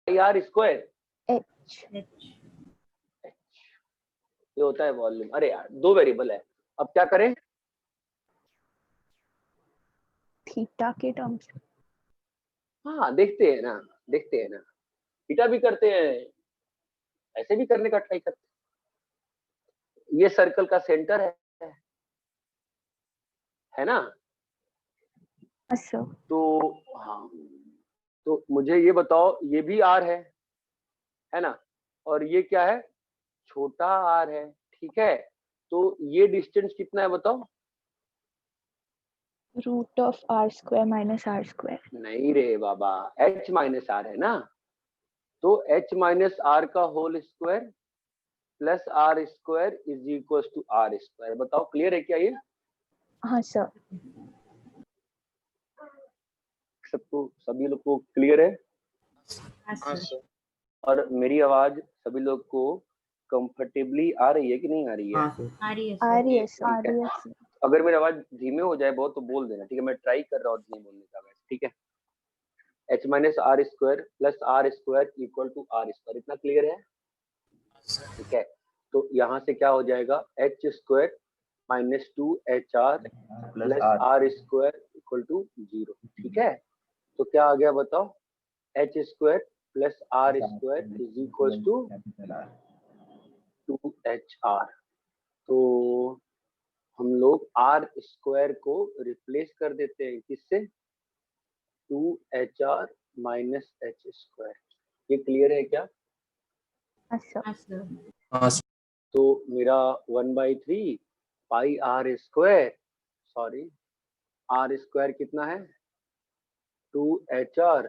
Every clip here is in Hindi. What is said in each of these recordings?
पाई आर स्क्वायर H ये होता है वॉल्यूम। अरे यार दो वेरिएबल है, अब क्या करें? थीटा के टर्म्स। हाँ देखते हैं ना, देखते हैं ना, थीटा भी करते हैं, ऐसे भी करने का ट्राई करते हैं। ये सर्कल का सेंटर है ना? अच्छा तो हाँ, तो मुझे ये बताओ, ये भी आर है ना? और ये क्या है? छोटा आर है, ठीक है? तो ये डिस्टेंस कितना है बताओ? Root of R square minus R square. नहीं रे बाबा, h माइनस आर है ना, तो h माइनस आर का whole square plus R square is equal to R square. बताओ क्लियर है क्या ये? हाँ सर। सबको, सभी लोग को क्लियर है? और मेरी आवाज सभी लोग को कंफर्टेबली आ रही है कि नहीं आ रही है? आ रही है आ रही है सर। ठीक है, अगर मेरी आवाज धीमे हो जाए बहुत तो बोल देना, ठीक है? मैं ट्राई कर रहा हूँ धीमे बोलने का वैसे, ठीक है? h minus R square plus R square equal to R square, इतना क्लियर है? ठीक है, तो यहाँ से क्या हो जाएगा? h square minus 2hr plus R square equal to 0, ठीक है? तो क्या आ गया बताओ? h square plus R square is equal to 2hr। तो हम लोग आर स्क्वायर को रिप्लेस कर देते हैं किससे? 2hr minus h square. ये क्लियर है क्या? अच्छा तो मेरा 1/3 pi r square, sorry r square कितना है? 2hr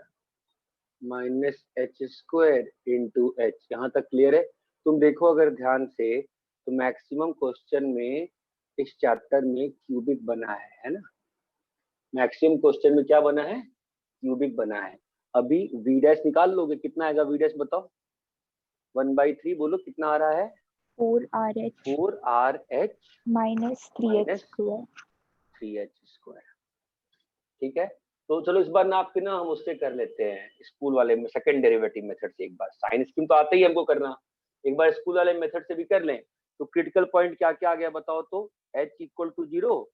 minus H square into H. यहाँ तक क्लियर है? तुम देखो अगर ध्यान से, तो मैक्सिमम क्वेश्चन में इस चैप्टर में क्यूबिक बना है ना? मैक्सिमम क्वेश्चन में क्या बना है? क्यूबिक बना है। अभी वी डैश निकाल लोगे, कितना आएगा वी डैश बताओ? 1/3 बोलो कितना आ रहा है? 4RH 4RH minus 3H square. 3H square, ठीक है? तो चलो इस बार ना आपके ना हम उससे कर लेते हैं, स्कूल वाले में सेकंड डेरिवेटिव मेथड से। एक बार साइंस की तो आता ही हमको करना, एक बार स्कूल वाले मेथड से भी कर लें। तो क्रिटिकल पॉइंट क्या क्या आ गया बताओ तो? h इक्वल टू 0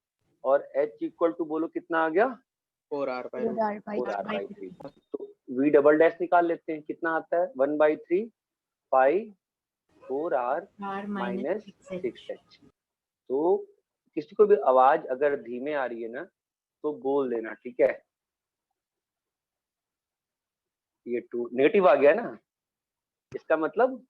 और h इक्वल टू बोलो कितना आ गया? 4r by 4r/3। तो v डबल डैश निकाल लेते हैं, कितना आता है? 1/3 पाई 4r माइनस 6h। तो किसी को भी आवाज अगर धीमे आ रही है ना तो बोल देना, ठीक है? ये 2 नेगेटिव आ गया ना, इसका मतलब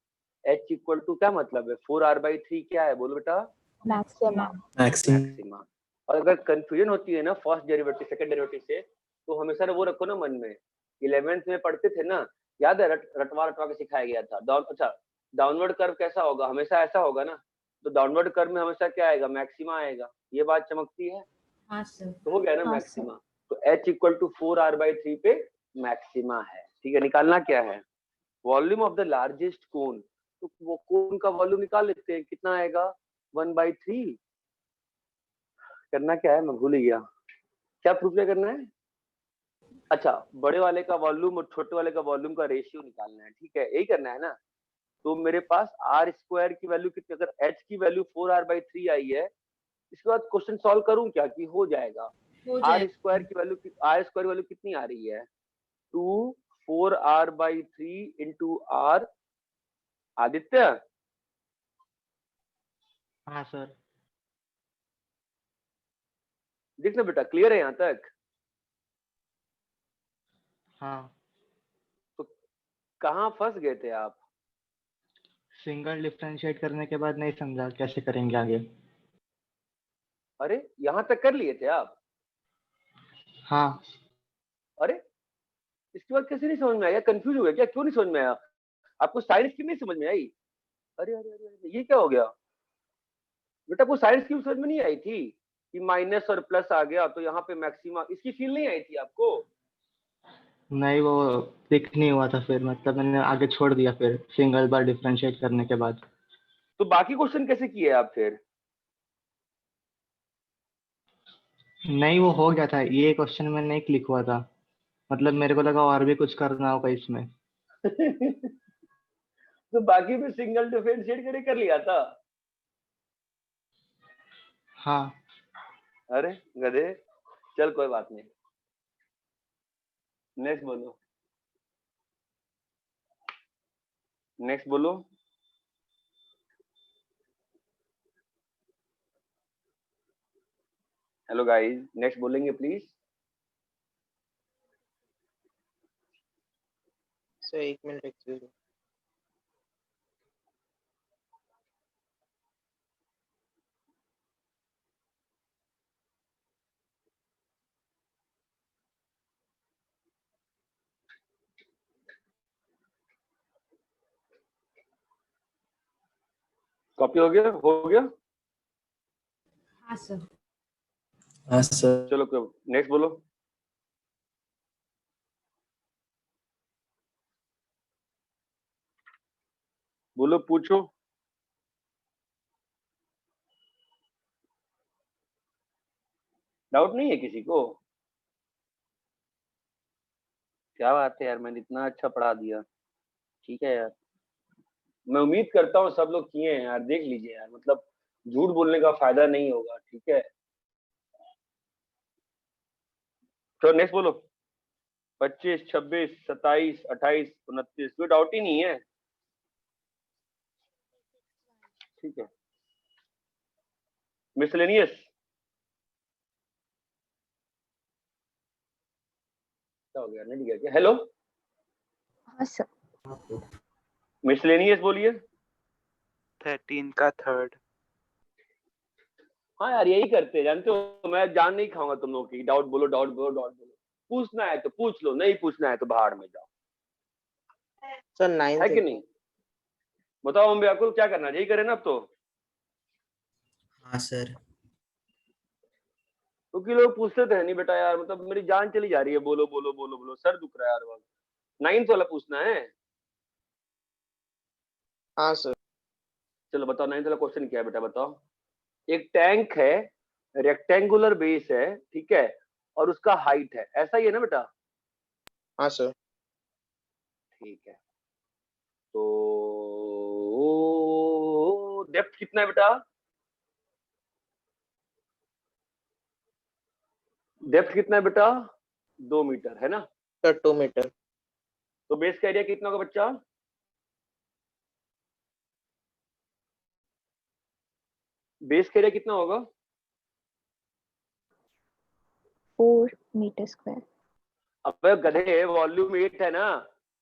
h इक्वल टू क्या मतलब है? 4r/3 क्या है बोलो बेटा? मैक्सिमा। और अगर कंफ्यूजन होती है ना फर्स्ट डेरिवेटिव सेकंड डेरिवेटिव से, तो हमेशा वो रखो ना मन में। 11th में पढ़ते थे ना, याद है? रटवा रटवा के सिखाया गया था। अच्छा, डाउनवर्ड कर्व कैसा होगा? हमेशा ऐसा होगा ना, तो डाउनवर्ड कर्व में हमेशा क्या आएगा? मैक्सिमा आएगा। ये बात चमकती है? तो हो गया ना मैक्सिमा। तो h इक्वल टू 4r/3 पे मैक्सिमा है, ठीक है? निकालना क्या है? वॉल्यूम ऑफ द लार्जेस्ट कोन। तो वो कोन का वॉल्यूम निकाल लेते हैं, कितना आएगा? 1/3। करना क्या है मैं भूल ही गया, क्या प्रूफ करना है? अच्छा, बड़े वाले का वॉल्यूम और छोटे वाले का वॉल्यूम का रेशियो निकालना है, ठीक है? यही करना है ना? तो मेरे पास आर स्क्वायर की वैल्यू कितनी, अगर एच की वैल्यू 4r/3 आई है, इसके बाद क्वेश्चन सॉल्व करूं क्या कि हो जाएगा? आर स्क्वायर की वैल्यू कितनी आ रही है? 2 4r/3 इंटू आर। आदित्य, हाँ सर। देखना बेटा क्लियर है यहाँ तक? हाँ, तो कहाँ फंस गए थे आप? सिंगल डिफरेंशिएट करने के बाद नहीं समझा कैसे करेंगे आगे। अरे यहाँ तक कर लिए थे आप? हाँ अरे इसके बाद कैसे नहीं समझ में आया? कंफ्यूज हो गया क्या? क्यों नहीं समझ में आया आपको? साइंस की नहीं समझ में आई? अरे अरे अरे अरे, ये क्या हो गया बेटा? आपको साइंस की समझ में नहीं आई थी कि माइनस और प्लस आ गया तो यहाँ पे मैक्सिमा, इसकी फील नहीं आई थी आपको? नहीं, वो क्लिक नहीं हुआ था, फिर मतलब मैंने आगे छोड़ दिया फिर सिंगल बार डिफरेंशिएट करने के बाद। तो बाकी क्वेश्चन कैसे किए आप फिर? नहीं, वो हो गया था, ये क्वेश्चन में नहीं क्लिक हुआ था, मतलब मेरे को लगा और भी कुछ करना होगा इसमें। तो बाकी भी सिंगल डिफरेंशिएट करके कर लिया था। हाँ अरे गधे, चल कोई बात नहीं, नेक्स्ट बोलो, नेक्स्ट बोलो। हेलो गाइस, नेक्स्ट बोलेंगे please. Sir 1 minute excuse me. Copy हो गया, हो गया। हाँ सर। हाँ सर। चलो नेक्स्ट बोलो। बोलो, पूछो। डाउट नहीं है किसी को? क्या बात है यार, मैंने इतना अच्छा पढ़ा दिया। ठीक है यार, मैं उम्मीद करता हूँ सब लोग किए हैं यार। देख लीजिए यार, मतलब झूठ बोलने का फायदा नहीं होगा, ठीक है। तो नेक्स्ट बोलो। 25, 26, 27, 28, 29, कोई डाउट ही नहीं है, ठीक है। मिसलेनियस क्या हो गया, नहीं गया क्या? हेलो, हाँ सर। मिसलेनियस बोलिए। 13 का थर्ड। हाँ यार, यही करते हैं, जानते हो, मैं जान नहीं खाऊंगा तुम लोगों की। डाउट बोलो, डाउट बोलो, डाउट बोलो। पूछना है तो पूछ लो, नहीं पूछना है तो बाहर में जाओ, सर 9 है कि नहीं? बताओ हम व्याकुल क्या करना, यही करें ना अब तो। हाँ सर। क्योंकि लोग पूछते तो है नहीं बेटा यार, मतलब मेरी जान चली जा रही है, बोलो बोलो बोलो बोलो, सर दुख रहा है यार वक्त। 9 वाला पूछना है। हाँ सर। चलो बताओ, 9 वाला क्वेश्चन क्या है बेटा, बताओ। एक टैंक है, रेक्टेंगुलर बेस है, ठीक है, और उसका हाइट है, ऐसा ही है ना बेटा? हाँ सर। ठीक है, तो डेप्थ कितना है बेटा? डेप्थ कितना है बेटा? 2 मीटर है ना? Sir 2 metre. तो बेस का एरिया कितना होगा बच्चा? बेस का एरिया कितना होगा? 4 मीटर स्क्वायर। अब गधे, वॉल्यूम 8 है ना,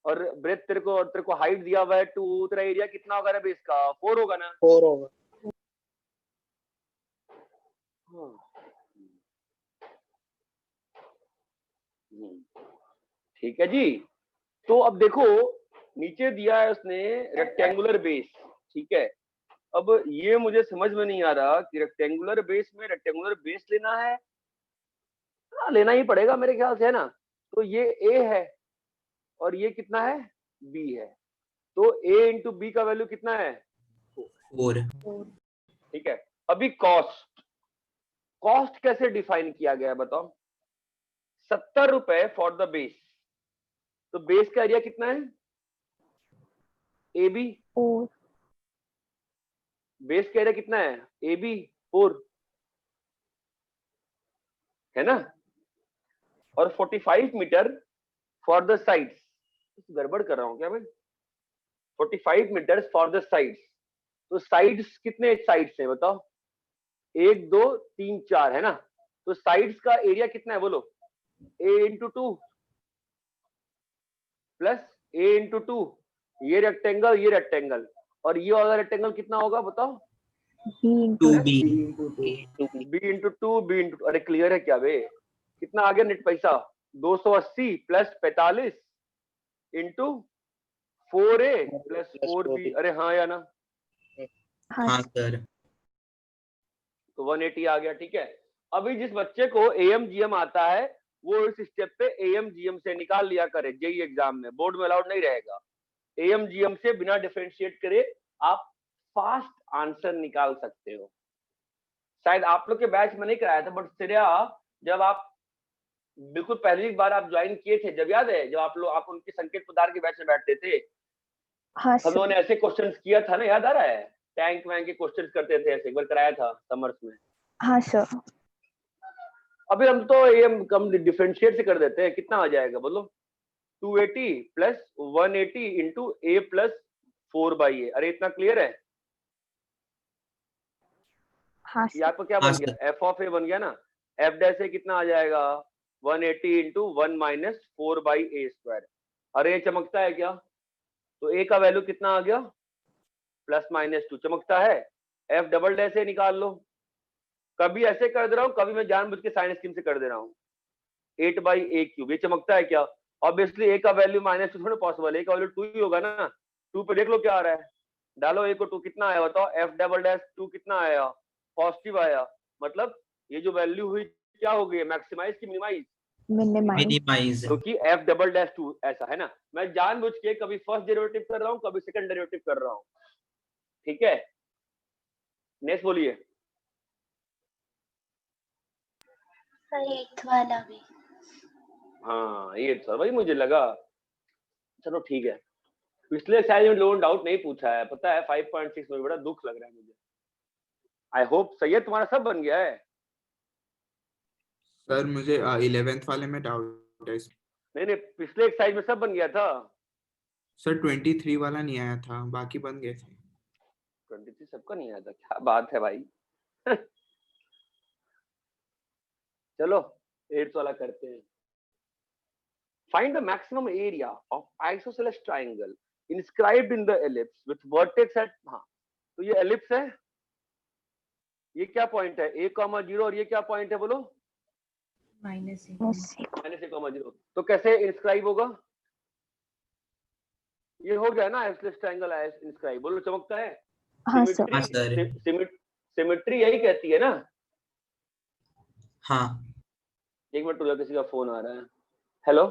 और ब्रेथ तेरे को हाइट दिया हुआ है 2, तेरा एरिया कितना होगा ना बेस का? 4 होगा ना? 4 होगा। ठीक है जी। तो अब देखो, नीचे दिया है उसने रेक्टेंगुलर बेस, ठीक है। अब ये मुझे समझ में नहीं आ रहा कि रेक्टेंगुलर बेस में रेक्टेंगुलर बेस लेना है। हाँ, लेना ही पड़ेगा मेरे ख्याल से, है ना? तो ये ए है और ये कितना है? बी है। तो ए इंटू बी का वैल्यू कितना है? 4। ठीक है। अभी कॉस्ट, कॉस्ट कैसे डिफाइन किया गया है बताओ? 70 रुपए फॉर द बेस। तो बेस का एरिया कितना है? A B. 4। बेस का एरिया कितना है? ए बी 4, है ना? और 45 मीटर फॉर द साइड्स। गड़बड़ कर रहा हूं क्या मैं? 45 मीटर फॉर द साइड्स। तो साइड्स कितने साइड्स हैं बताओ? 1 2 3 4, है ना? तो साइड्स का एरिया कितना है बोलो? ए इंटू 2 प्लस ए इंटू 2। ये रेक्टेंगल, ये रेक्टेंगल, और ये वाला रेक्टेंगल कितना होगा बताओ? B into 2B। B into 2, B into, अरे क्लियर है क्या बे? कितना आ गया नेट पैसा? 280 plus 45 into 4A plus 4B। अरे हाँ या ना? हाँ हाँ सर। तो 180 आ गया, ठीक है। अभी जिस बच्चे को एएम जीएम आता है, वो इस स्टेप पे एएम जीएम से निकाल लिया करे। जेई एग्जाम में बोर्ड में अलाउड नहीं रहेगा। एएम जीएम से बिना डिफरेंशिएट करे आप फास्ट आंसर निकाल सकते हो। शायद आप लोग के बैच में नहीं कराया था, बट श्रेया, जब आप बिल्कुल पहली बार आप ज्वाइन किए थे जब, याद है जब आप उनके संकेत पदार्थ के बैच में बैठते थे, हाँ हम सर। लोगों ने ऐसे क्वेश्चंस किया था ना, याद आ रहा है? टैंक वैंक के क्वेश्चंस करते थे ऐसे, एक बार कराया था समर्स में। हाँ सर। अभी हम तो ये कम डिफरेंशिएट से कर देते हैं, कितना आ जाएगा बोलो? 280 plus 180 into a plus 4/a। अरे इतना क्लियर है? हाँ ये सर। आपका क्या हाँ बन गया? f ऑफ a बन गया ना। f डैश से कितना आ जाएगा? 180 इंटू 1 माइनस 4/a²। अरे ये चमकता है क्या? तो a का वैल्यू कितना आ गया? प्लस माइनस 2 चमकता है। f डबल डैश से निकाल लो। कभी ऐसे कर दे रहा हूँ, कभी मैं जानबूझ के साइन स्कीम से कर दे रहा हूँ। 8/a³। ये चमकता है क्या? ऑब्वियसली a का वैल्यू माइनस 2 थोड़ा पॉसिबल है, a का वैल्यू 2 ही होगा ना। 2 पे देख लो क्या आ रहा है, डालो a को 2, कितना आया बताओ? f डबल डैश 2 कितना आया? पॉजिटिव आया। मतलब ये जो वैल्यू हुई क्या हो गई? मैक्सिमाइज की मिनिमाइज? मिनिमाइज। मिनिमाइज। क्योंकि f डबल डैश 2 ऐसा है ना। मैं जानबूझ के कभी फर्स्ट डेरिवेटिव कर रहा हूँ, कभी सेकंड डेरिवेटिव कर रहा हूँ, ठीक है। नेक्स्ट बोलिए। एट वाला भी। हाँ ये सर वही मुझे लगा। चलो ठीक है। पिछले एक्सरसाइज में लोगों ने डाउट नहीं पूछा है, पता है 5.6 में बड़ा दुख लग रहा है मुझे। आई होप सही है, तुम्हारा सब बन गया है। सर मुझे 11th वाले में डाउट है। नहीं पिछले एक्सरसाइज में सब बन गया था। सर 23 वाला नहीं आया था, बाकी बन गए थे। 23 सबका नहीं आया था, क्या बात है भाई। चलो 8 वाला करते हैं। Find the maximum area of isosceles triangle inscribed in the ellipse with vertex at. हाँ तो ये एलिप्स है, ये क्या पॉइंट है? a,0 और ये क्या पॉइंट है बोलो? -a,0। तो कैसे इंस्क्राइब होगा? ये हो गया ना आइसोसेलेस ट्रायंगल इंस्क्राइब। बोलो चमकता है? हाँ सर। हाँ सर। सिमेट्री यही कहती है ना। हाँ। एक मिनट रुको, किसी का फोन आ रहा है। हेलो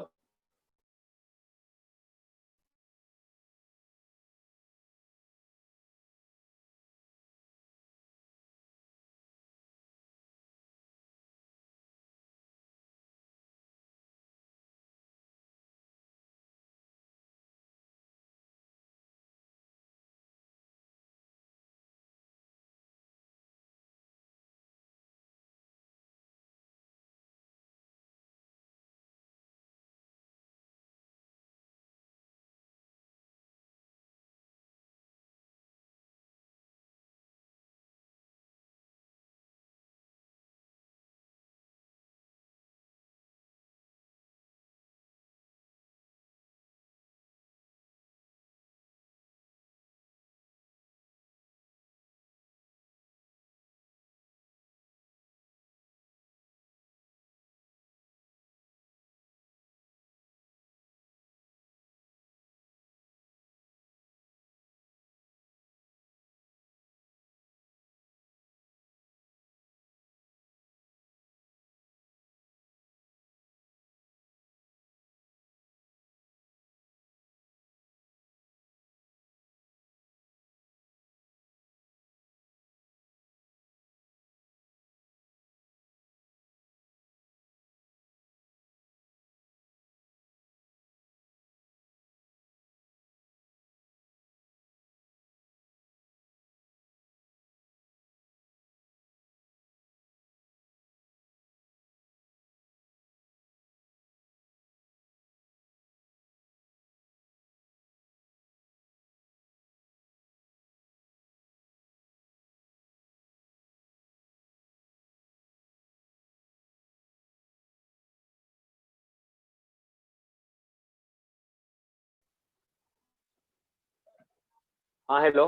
हाँ हेलो।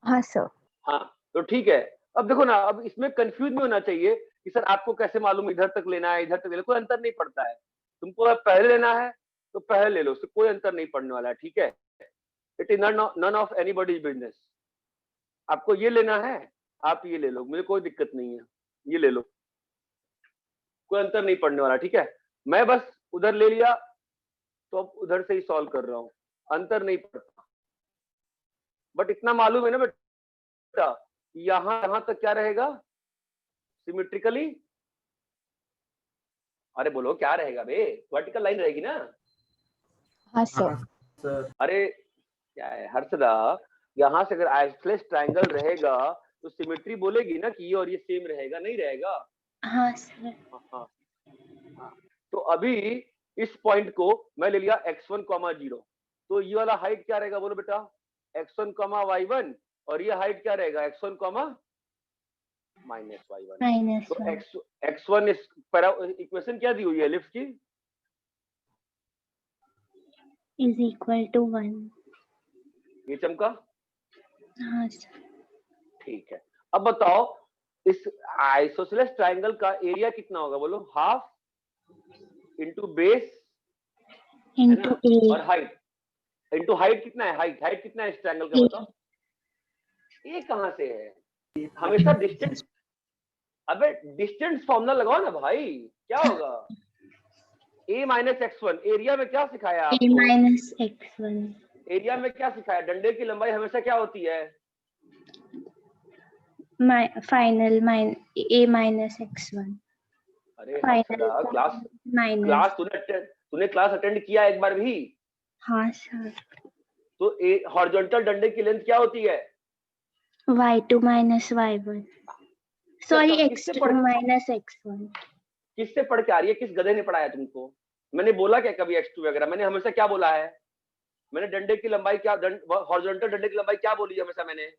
हाँ सर। हाँ तो ठीक है। अब देखो ना, अब इसमें कंफ्यूज नहीं होना चाहिए कि सर आपको कैसे मालूम इधर तक लेना है इधर तक लेना, कोई अंतर नहीं पड़ता है। तुमको अगर पहले लेना है तो पहले ले लो, उससे कोई अंतर नहीं पड़ने वाला है, ठीक है। It is none of anybody's business. आपको ये लेना है आप ये ले लो, मुझे कोई दिक्कत नहीं है, ये ले लो, कोई अंतर नहीं पड़ने वाला, ठीक है। मैं बस उधर ले लिया तो अब उधर से ही सॉल्व कर रहा हूँ, अंतर नहीं पड़ता। बट इतना मालूम है ना बेटा, यहाँ तक क्या रहेगा? सिमेट्रिकली अरे बोलो क्या रहेगा बे, वर्टिकल लाइन रहेगी ना। हाँ सर। सर अरे क्या है हर्षदा, यहाँ से अगर आइसोसेलेस ट्रायंगल रहेगा तो सिमेट्री बोलेगी ना कि ये और ये सेम रहेगा, नहीं रहेगा। हाँ सर। हाँ हाँ। तो अभी इस पॉइंट को मैं ले लिया x1, 0, तो ये वाला हाइट क्या रहेगा बोलो बेटा, x1, y1, और ये हाइट क्या रहेगा x1, y1। माइनस तो वन x1 इक्वेशन क्या दी हुई है लिफ्ट की, इज इक्वल टू 1। ये चमका। हाँ सर। ठीक है, अब बताओ इस आइसोसेलेस ट्रायंगल का एरिया कितना होगा बोलो, हाफ इंटू बेस इंटू ए। और हाइट इंटू हाइट कितना है, हाइट कितना है इस ट्रायंगल का बताओ। ये कहां से है, हमेशा डिस्टेंस, अबे डिस्टेंस फॉर्मूला लगाओ ना भाई, क्या होगा। a माइनस x1, एरिया में क्या सिखाया ए आपको, माइनस x1। एरिया में क्या सिखाया, डंडे की लंबाई हमेशा क्या होती है, फाइनल ए माइनस x1। अरे फाइनल क्लास माइनस। तूने क्लास अटेंड किया एक बार भी। हाँ सर। तो हॉरिजॉन्टल डंडे की लेंथ क्या होती है, y2 माइनस y1। सॉरी किससे x2 पढ़ माइनस x1। किससे पढ़ के आ रही है, किस गधे ने पढ़ाया तुमको, मैंने बोला क्या कभी x2 वगैरह, मैंने हमेशा क्या बोला है, मैंने डंडे की लंबाई क्या, हॉरिजॉन्टल डंडे की लंबाई क्या बोली है हमेशा मैंने,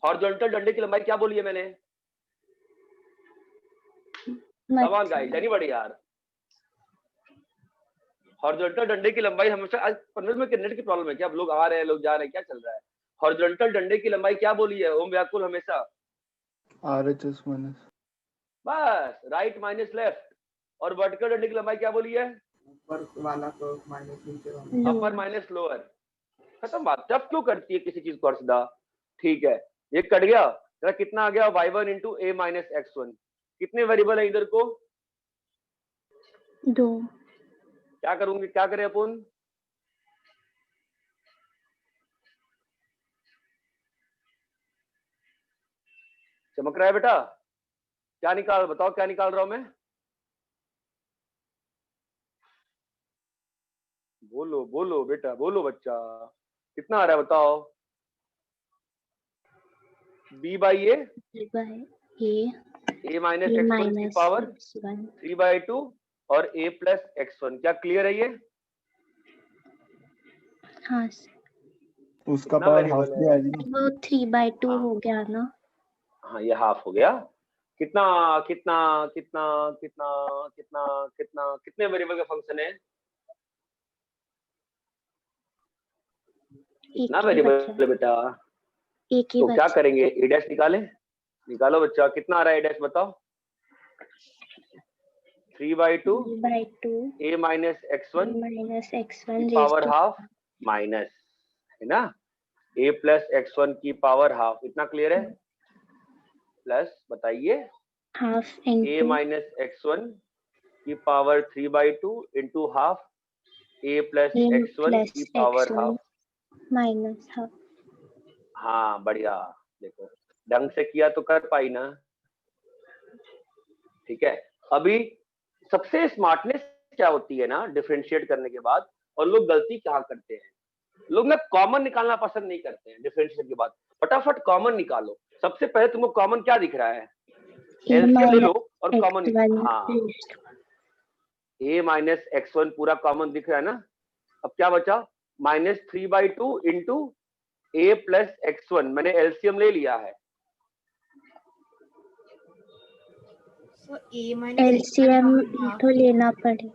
हॉरिजॉन्टल डंडे की लंबाई क्या बोली है मैंने, कम ऑन गाइस, एनीबॉडी यार। हॉरिजॉन्टल डंडे की लंबाई हमेशा, आज 15 में नेट की प्रॉब्लम है क्या, अब लोग आ रहे हैं लोग जा रहे हैं, क्या चल रहा है। हॉरिजॉन्टल डंडे की लंबाई क्या बोली है ओम व्याकुल हमेशा, RHS माइनस, बस राइट माइनस लेफ्ट। और वर्टिकल डंडे की लंबाई क्या बोली है, ऊपर वाला को माइनस नीचे वाला। अपर माइनस लोअर। खत्म बात, टफ क्यों करती है किसी चीज को हर्षदा। ठीक है, ये कट गया, तेरा कितना आ गया y1 into a minus x1। कितने वेरिएबल है इधर को, 2। क्या करूंगी, क्या करें अपन, चमक रहा है बेटा, क्या निकाल, बताओ क्या निकाल रहा हूं मैं, बोलो बोलो बेटा बोलो बच्चा, कितना आ रहा है बताओ, b by A, A a minus x1 की पावर 3/2 और a प्लस x1। क्या क्लियर है ये, हाँ सर। उसका कितना पावर हाफ वेरिएबल भी है, आएगी ना। वो 3/2 हाँ हो गया ना। हाँ ये हाफ हो गया। कितना कितना कितना कितना कितना कितना कितने वेरिएबल का फंक्शन है, कितना एक ही वेरिएबल बचा। है बेटा, एक ही तो क्या बचा। करेंगे, ए डैश निकालें, निकालो बच्चा, कितना आ रहा है ए डैश बताओ, 3/2 3/2 a माइनस x1 माइनस की x1 पावर हाफ माइनस, है ना, a प्लस x1 की पावर हाफ, इतना क्लियर है। प्लस बताइए half a into minus x1 की power 3/2 into half a plus a x1 plus की power x1 half. Minus half. हाँ बढ़िया, देखो ढंग से किया तो कर पाई ना। ठीक है, अभी सबसे स्मार्टनेस क्या होती है ना डिफरेंशिएट करने के बाद, और लोग गलती कहाँ करते हैं, लोग ना कॉमन निकालना पसंद नहीं करते हैं डिफरेंशिएट के बाद, फटाफट कॉमन निकालो। सबसे पहले तुमको कॉमन क्या दिख रहा है, एलसीएम ले लो और कॉमन, हाँ a माइनस x1 पूरा कॉमन दिख रहा है ना। अब क्या बचा, -3/2 इंटू a प्लस x1, मैंने एलसीएम ले लिया है। So A minus LCM half. तो लेना पड़े।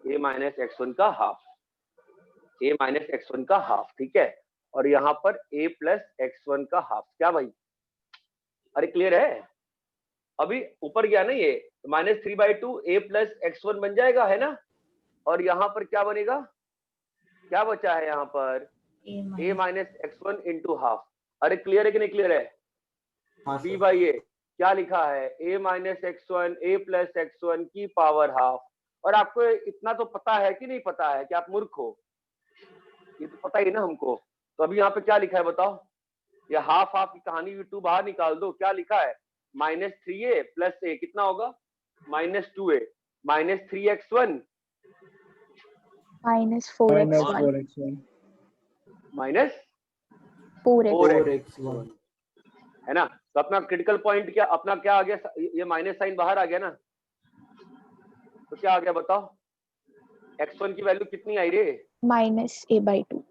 a माइनस x1 का हाफ, a माइनस x1 का हाफ, ठीक है, और यहाँ पर a प्लस x1 का हाफ। क्या भाई, अरे क्लियर है, अभी ऊपर गया ना ये, -3/2 a प्लस x1 बन जाएगा, है ना, और यहाँ पर क्या बनेगा, क्या बचा है यहाँ पर, a minus x1 into half. अरे क्लियर है कि नहीं क्लियर है, b बाई ए क्या लिखा है, a minus x1 a plus x1 की पावर हाफ। और आपको इतना तो पता है कि नहीं पता है कि आप मूर्ख हो, ये तो पता ही ना हमको। तो अभी यहाँ पे क्या लिखा है बताओ, ये हाफ हाफ की कहानी टू बाहर निकाल दो, क्या लिखा है, -3a प्लस a कितना होगा -2a -3x1 -4x1 minus 4x1 है ना। तो अपना क्रिटिकल पॉइंट क्या अपना क्या आ गया, ये माइनस साइन बाहर आ गया ना, तो क्या आ गया बताओ, x1 की वैल्यू कितनी आई रे, -a/2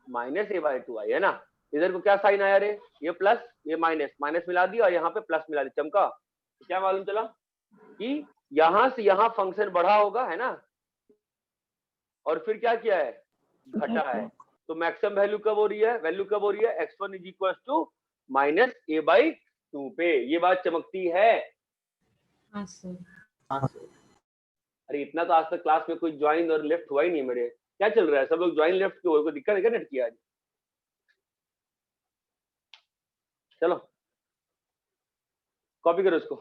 -a/2 आई है ना। इधर को क्या साइन आया रे, ये प्लस ये माइनस, माइनस मिला दिया और यहाँ पे प्लस मिला दिया, चमका। तो क्या मालूम चला कि यहां से यहाँ फंक्शन बढ़ा होगा, है ना, और फिर क्या किया है, घटा है। तो मैक्सिमम वैल्यू कब हो रही है, x1 is equal to -a/2 पे। ये बात चमकती है। हाँ सर। अरे इतना तो आज तक क्लास में कोई ज्वाइन और लेफ्ट हुआ ही नहीं मेरे, क्या चल रहा है, सब लोग ज्वाइन लेफ्ट क्यों, कोई दिक्कत है क्या नेट की आज। चलो कॉपी करो इसको।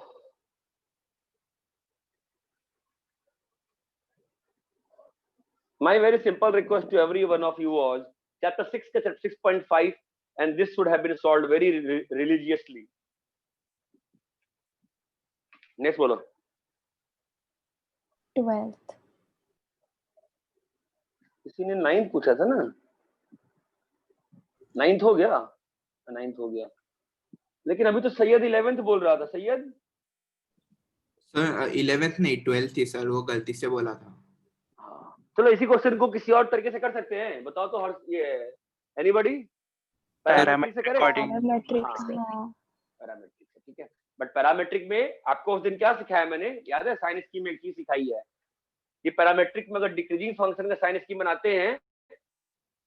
My very simple request to every one of you was chapter 6 ka chapter 6.5 and this should have been solved very religiously. Next बोलो। 12th किसी ने 9th पूछा था ना, 9th हो गया, 9th हो गया, लेकिन अभी तो सैयद 11th बोल रहा था। सैयद सर 11th नहीं 12th थी सर, वो गलती से बोला था। हाँ चलो इसी क्वेश्चन को किसी और तरीके से कर सकते हैं, बताओ तो। हर ये एनीबॉडी पैरामेट्रिक से करें, पैरामेट्रिक हाँ पैरामेट्रिक से, ठीक है। बट पैरामेट्रिक में आपको उस दिन क्या सिखाया मैंने, याद है, साइन स्कीम में एक चीज सिखाई है कि पैरामेट्रिक में अगर डिक्रीजिंग फंक्शन का साइन स्कीम बनाते हैं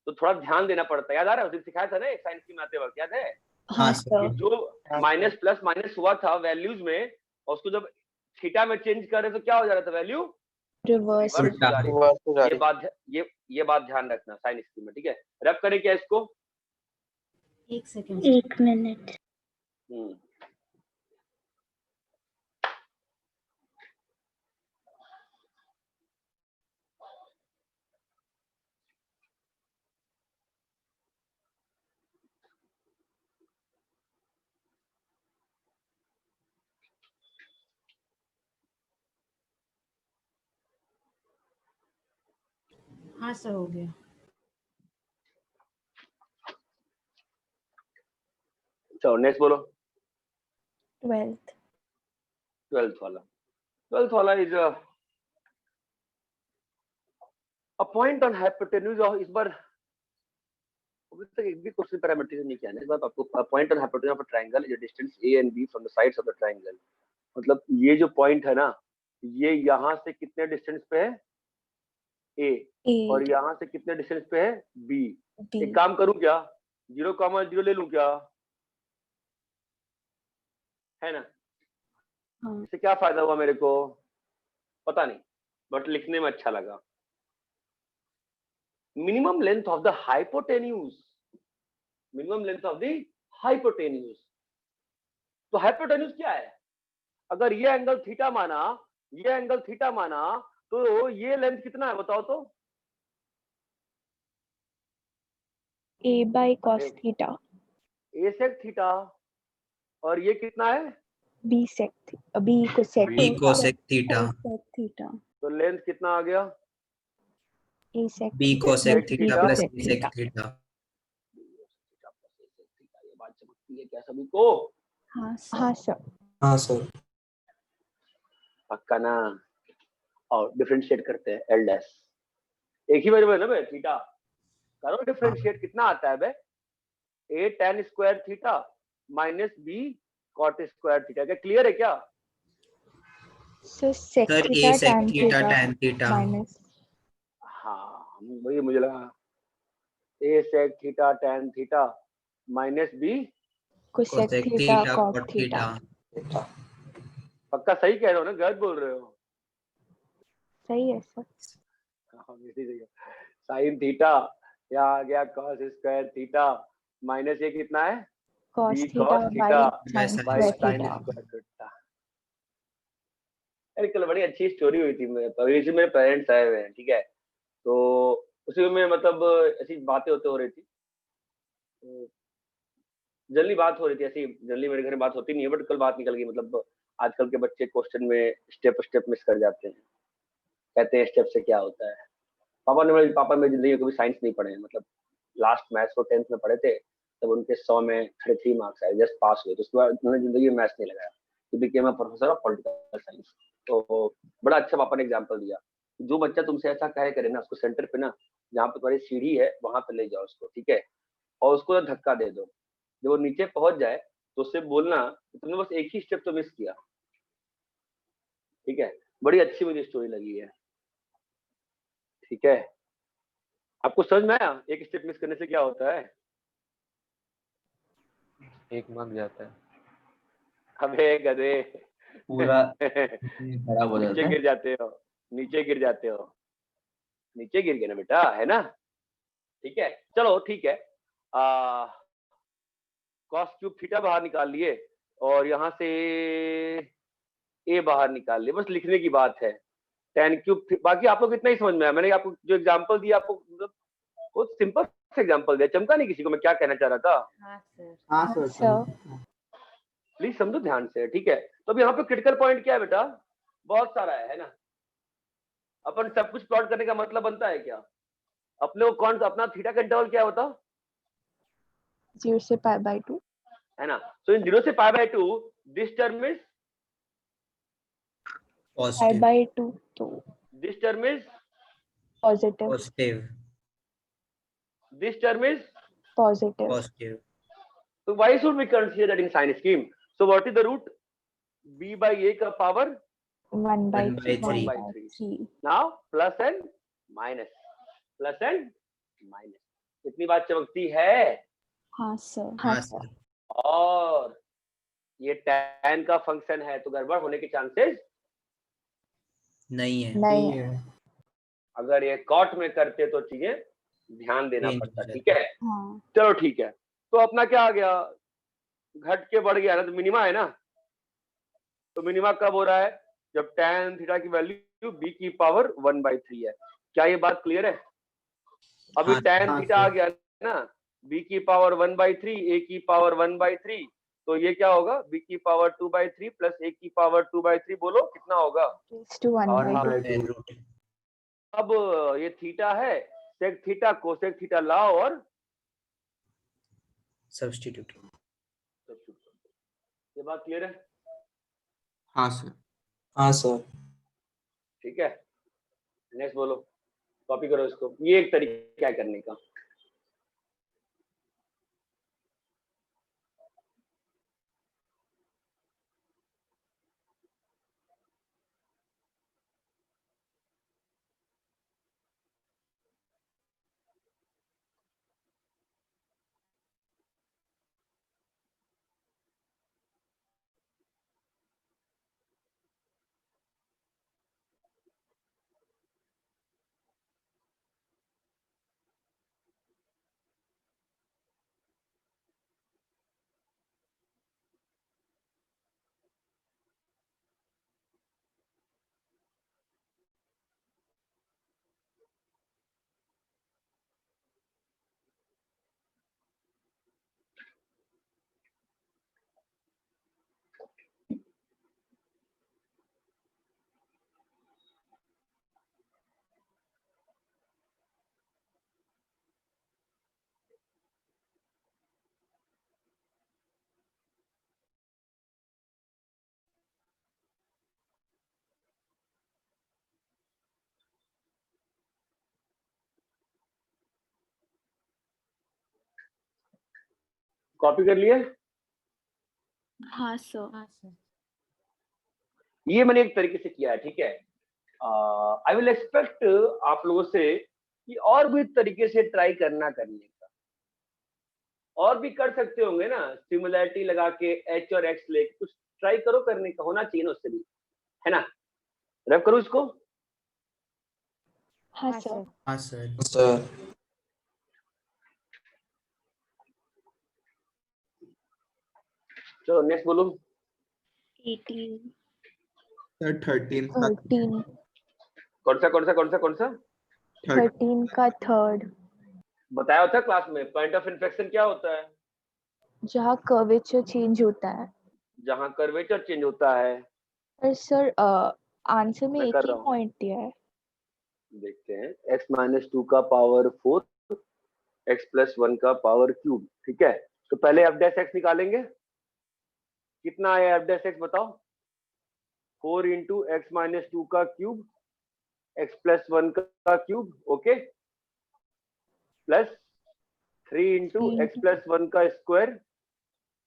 तो थोड़ा ध्यान देना पड़ता है। याद आ रहा है, उस दिन सिखाया था ना एक साइन स्कीम बनाते वक्त, याद है। हाँ सर। जो माइनस प्लस माइनस हुआ था वैल्यूज में, और उसको जब थीटा में चेंज कर रहे तो क्या हो जा रहा था, वैल्यू रिवर्स हो जा रही है। ये बात ध्यान रखना साइन स्कीम में, ठीक है। रब करें क्या इसको, 1 सेकंड। 1 मिनट। हाँ सर हो गया। चलो नेक्स्ट बोलो। 12th वाला is a point on hypotenuse of, इस बार अभी तक एक भी क्वेश्चन पैरामीटर नहीं किया है, इस बार आपको point on hypotenuse of a triangle is distance a and b from the sides of the triangle. मतलब ये जो पॉइंट है ना, ये यहाँ से कितने डिस्टेंस पे है a, और यहाँ से कितने डिस्टेंस पे है b। एक काम करूं क्या, 0,0 ले लूं क्या, है ना। हाँ। इससे क्या फायदा हुआ मेरे को पता नहीं, बट लिखने में अच्छा लगा। Minimum length of the hypotenuse, तो हाइपोटेन्यूज क्या है, अगर ये एंगल थीटा माना, तो ये लेंथ कितना है बताओ तो। a/cos theta, a sec theta, और ये कितना है b cosec b cosec theta, तो लेंथ कितना आ गया, a sec b cosec theta theta plus b sec theta. ये बात समझती है क्या सभी को। हाँ सर। हाँ सर। पक्का ना। और डिफरेंशिएट करते हैं एल डैश, एक ही वैल्यू है ना बे, थीटा करो डिफरेंशिएट, कितना आता है बे, a tan square theta minus b cot square theta. क्या क्लियर है क्या। Sir sec sir a theta sec tan theta theta tan theta. Minus, हाँ वही मुझे लगा, a sec theta tan theta minus b cosec cosec theta theta cot cot theta. Theta. पक्का सही कह रहे हो ना, गलत बोल रहे हो। सही है सर। साइन थीटा, यहाँ आ गया cos स्क्वायर थीटा माइनस ये कितना है cos b theta cos theta by sin bye square sin theta. Square theta. अरे कल बड़ी अच्छी स्टोरी हुई थी, मेरे पेरेंट्स आए हुए हैं, ठीक है, तो उसी में मतलब ऐसी बातें होते हो रही थी। तो जनरली बात हो रही थी ऐसी, जनरली मेरे घर में बात होती नहीं है, बट कल बात निकल गई। मतलब आजकल के बच्चे क्वेश्चन में स्टेप मिस कर जाते हैं, कहते हैं स्टेप से क्या होता है। पापा मेरी जिंदगी में कभी साइंस नहीं पढ़े हैं, मतलब लास्ट मैथ्स को 10th में पढ़े थे, तब उनके 100 में 33 मार्क्स आए, जस्ट पास हुए। तो उसके बाद उन्होंने जिंदगी में मैथ्स नहीं लगाया, तो became a professor of political science. तो बड़ा अच्छा पापा ने एग्जाम्पल दिया, जो बच्चा तुमसे ऐसा कहे करे ना, उसको सेंटर पे ना, जहाँ पे तुम्हारी सीढ़ी है वहां पे ले जाओ उसको, ठीक है, और उसको धक्का दे दो। जब वो नीचे पहुंच जाए तो उससे बोलना तुमने बस एक ही स्टेप तो मिस किया, ठीक है। बड़ी अच्छी मुझे स्टोरी लगी है, ठीक है। आपको समझ में आया एक स्टेप मिस करने से क्या होता है? एक मार्क जाता है, अबे गधे पूरा खराब हो नीचे जाता है। गिर जाते हो, नीचे गिर जाते हो, नीचे गिर गए ना बेटा, है ना, ठीक है। चलो ठीक है, कॉस क्यूब थीटा बाहर निकाल लिए और यहाँ से ए बाहर निकाल लिए, बस लिखने की बात है। tan क्यूब, बाकी आपको कितना ही समझ में आया? मैंने आपको जो एग्जांपल दिया, आपको मतलब बहुत सिंपल एग्जांपल दिया, चमका नहीं किसी को मैं क्या कहना चाह रहा था। हाँ सर। हाँ हाँ सर सर। प्लीज समझो ध्यान से, ठीक है। तो अब यहाँ पे क्रिटिकल पॉइंट क्या है बेटा? बहुत सारा है ना। अपन सब कुछ प्लॉट करने का मतलब बनता है क्या? अपने को कौन सा अपना थीटा का इंटरवल क्या होता 0 से π/2 है ना? सो इन 0 से π/2 दिस टर्म इज, पॉजिटिव, π/2 तो this term is, positive, positive, this term is. Positive. Positive. So why should we consider that in sine scheme? So what is the root? b by a का power 1/3 1/3. now plus and minus, plus and minus। इतनी बात चमकती है। हाँ सर। हाँ हाँ सर। सर। और ये tan का फंक्शन है, तो गड़बड़ होने के चांसेस नहीं है। नहीं है। अगर ये कॉट में करते तो चीजें ध्यान देना Change पड़ता, हो ठीक है। हाँ चलो ठीक है, तो अपना क्या आ गया, घट के बढ़ गया ना, तो मिनिमा है ना। तो मिनिमा कब हो रहा है? जब tan थीटा की वैल्यू b की पावर 1/3 है। क्या ये बात क्लियर है? अभी हाँ, tan हाँ, थीटा आ सर। गया ना, b की पावर 1/3, a की पावर 1/3, तो ये क्या होगा? b की पावर 2/3 प्लस a की पावर 2/3, बोलो कितना होगा? raised to 1/2। रूट। अब ये थीटा है, sec थीटा कोसेक थीटा लाओ और सब्स्टिट्यूट। ये बात क्लियर है? हाँ सर। हाँ सर। ठीक है, नेक्स्ट बोलो, कॉपी करो इसको। ये एक तरीका है करने का। कॉपी कर लिए? हाँ सर। हाँ सर। ये मैंने एक तरीके से किया है, ठीक है। आई विल एक्सपेक्ट आप लोगों से कि और भी तरीके से ट्राई करने का, और भी कर सकते होंगे ना, सिमिलैरिटी लगा के h और x लेके कुछ ट्राई करो करने का, होना चाहिए ना उससे भी, है ना। रब करो इसको। हाँ हाँ सर। सर। हाँ सर। सर चलो नेक्स्ट बोलो। 18 सर 13 का 13 कौन सा 13 का थर्ड। बताया होता है क्लास में, पॉइंट ऑफ इन्फेक्शन क्या होता है? जहाँ कर्वेचर चेंज होता है। जहाँ कर्वेचर चेंज होता है। पर सर आंसर में मैं एक कर ही रहा हूँ, पॉइंट दिया है। देखते हैं। x-2 का पावर 4 x + 1 का पावर क्यूब, ठीक है। तो पहले f डैश x निकालेंगे। कितना आया f डैश x बताओ? 4 × x-2 का क्यूब x + 1 का क्यूब, ओके, प्लस 3 × x + 1 का स्क्वायर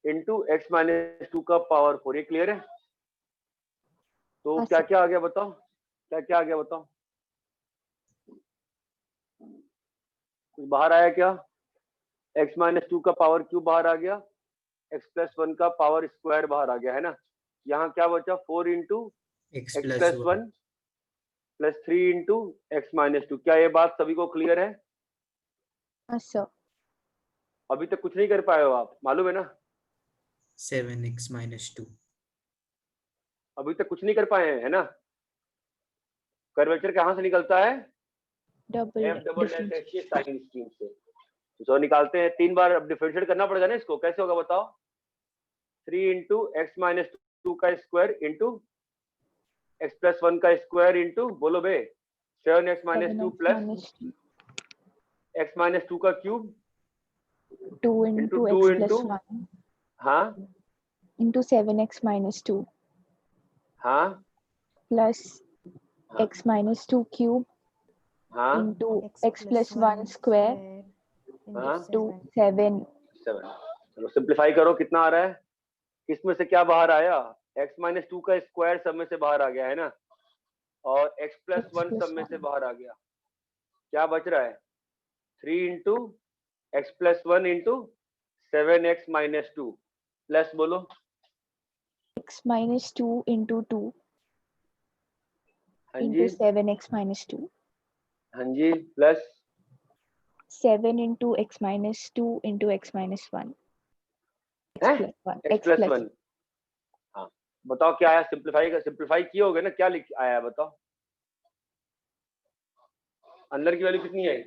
इंटू x-2 का पावर 4। ये क्लियर है? तो हाँ, क्या सर। क्या आ गया बताओ, क्या क्या आ गया बताओ? कुछ बाहर आया क्या? x-2 का पावर क्यूब बाहर आ गया, x + 1 का पावर स्क्वायर बाहर आ गया, है ना। यहाँ क्या बचा? 4 × X x plus + 1 plus 3 × x-2। क्या ये बात सभी को क्लियर है? हाँ सर। अभी तक कुछ नहीं कर पाए हो आप, मालूम है ना? 7x minus 2. अभी तक कुछ नहीं कर पाए हैं, है ना। कर्वेचर कहाँ से निकलता है? Double f double dash difference. x के साइन स्कीम से। तो निकालते हैं, 3 बार अब डिफरेंशिएट करना पड़ेगा ना इसको। कैसे होगा बताओ? 3 × x-2 का स्क्वायर इंटू x + 1 का स्क्वायर इंटू, बोलो बे, 7x-2 प्लस x-2 का cube 2 into into 2 x into, plus 1 हाँ into 7x - 2 हाँ plus हाँ x - 2 cube हाँ into x plus 1 square हाँ to 7. 7। चलो सिंप्लीफाई करो, कितना आ रहा है? इसमें से क्या बाहर आया? x-2 का स्क्वायर सब में से बाहर आ गया, है ना, और x + 1 सब में से बाहर आ गया। क्या बच रहा है? 3 × x + 1 इंटू 7x - 2 प्लस, बोलो, x - 2 into 2 हाँ into जी 7x - 2. हाँ जी, plus 7 into x - 2 into x - 1. x है plus 1. x + 1। हाँ बताओ क्या आया? सिंप्लीफाई किए होगे ना, क्या लिख आया है बताओ? अंदर की वैल्यू कितनी आई?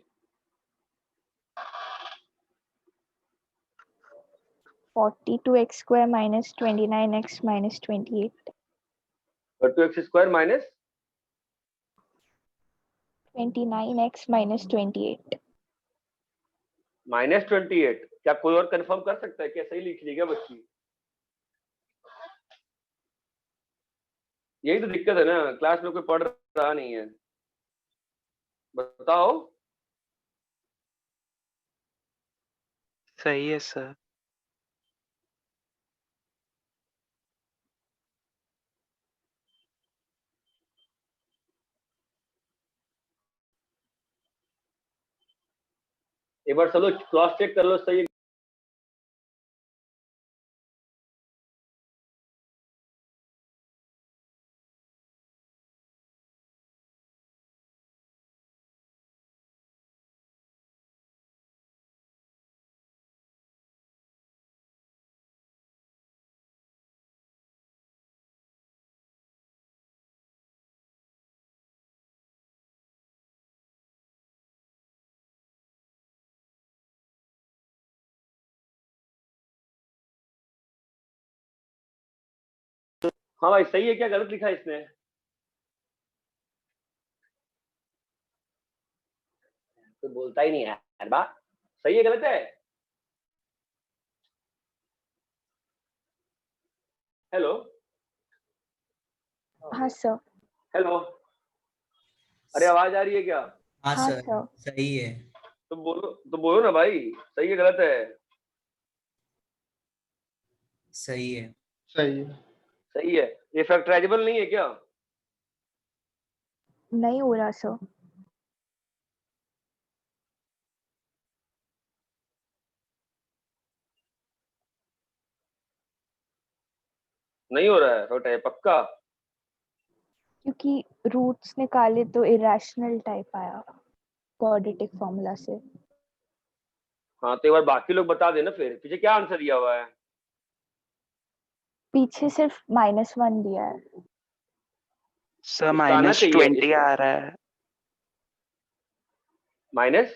42x square minus 29x minus 28. 2x² minus 29x minus 28. -28। क्या कोई और कंफर्म कर सकता है? क्या सही लिख ली क्या बच्ची? यही तो दिक्कत है ना, क्लास में कोई पढ़ रहा नहीं है। बताओ। सही है सर। एक बार सब लोग क्रॉस चेक कर लो, सही है। हाँ भाई, सही है क्या गलत लिखा है इसने? तो बोलता ही नहीं है यार बा। सही है गलत है? हेलो हाँ सर. हेलो, अरे आवाज आ रही है क्या? हाँ हाँ सर, सर. सही है। तो बोलो ना भाई, सही है गलत है? सही है। सही है। सही है। ये फैक्टराइजेबल नहीं है क्या? नहीं हो रहा सर. नहीं हो रहा है फैक्टराइज पक्का? क्योंकि रूट्स निकाले तो इरेशनल टाइप आया क्वाड्रेटिक फॉर्मूला से. हाँ तो एक बार बाकी लोग बता देना, फिर पीछे क्या आंसर दिया हुआ है? पीछे सिर्फ -1 दिया है. सर इसका आना चाहिए -20 आ रहा है। -20।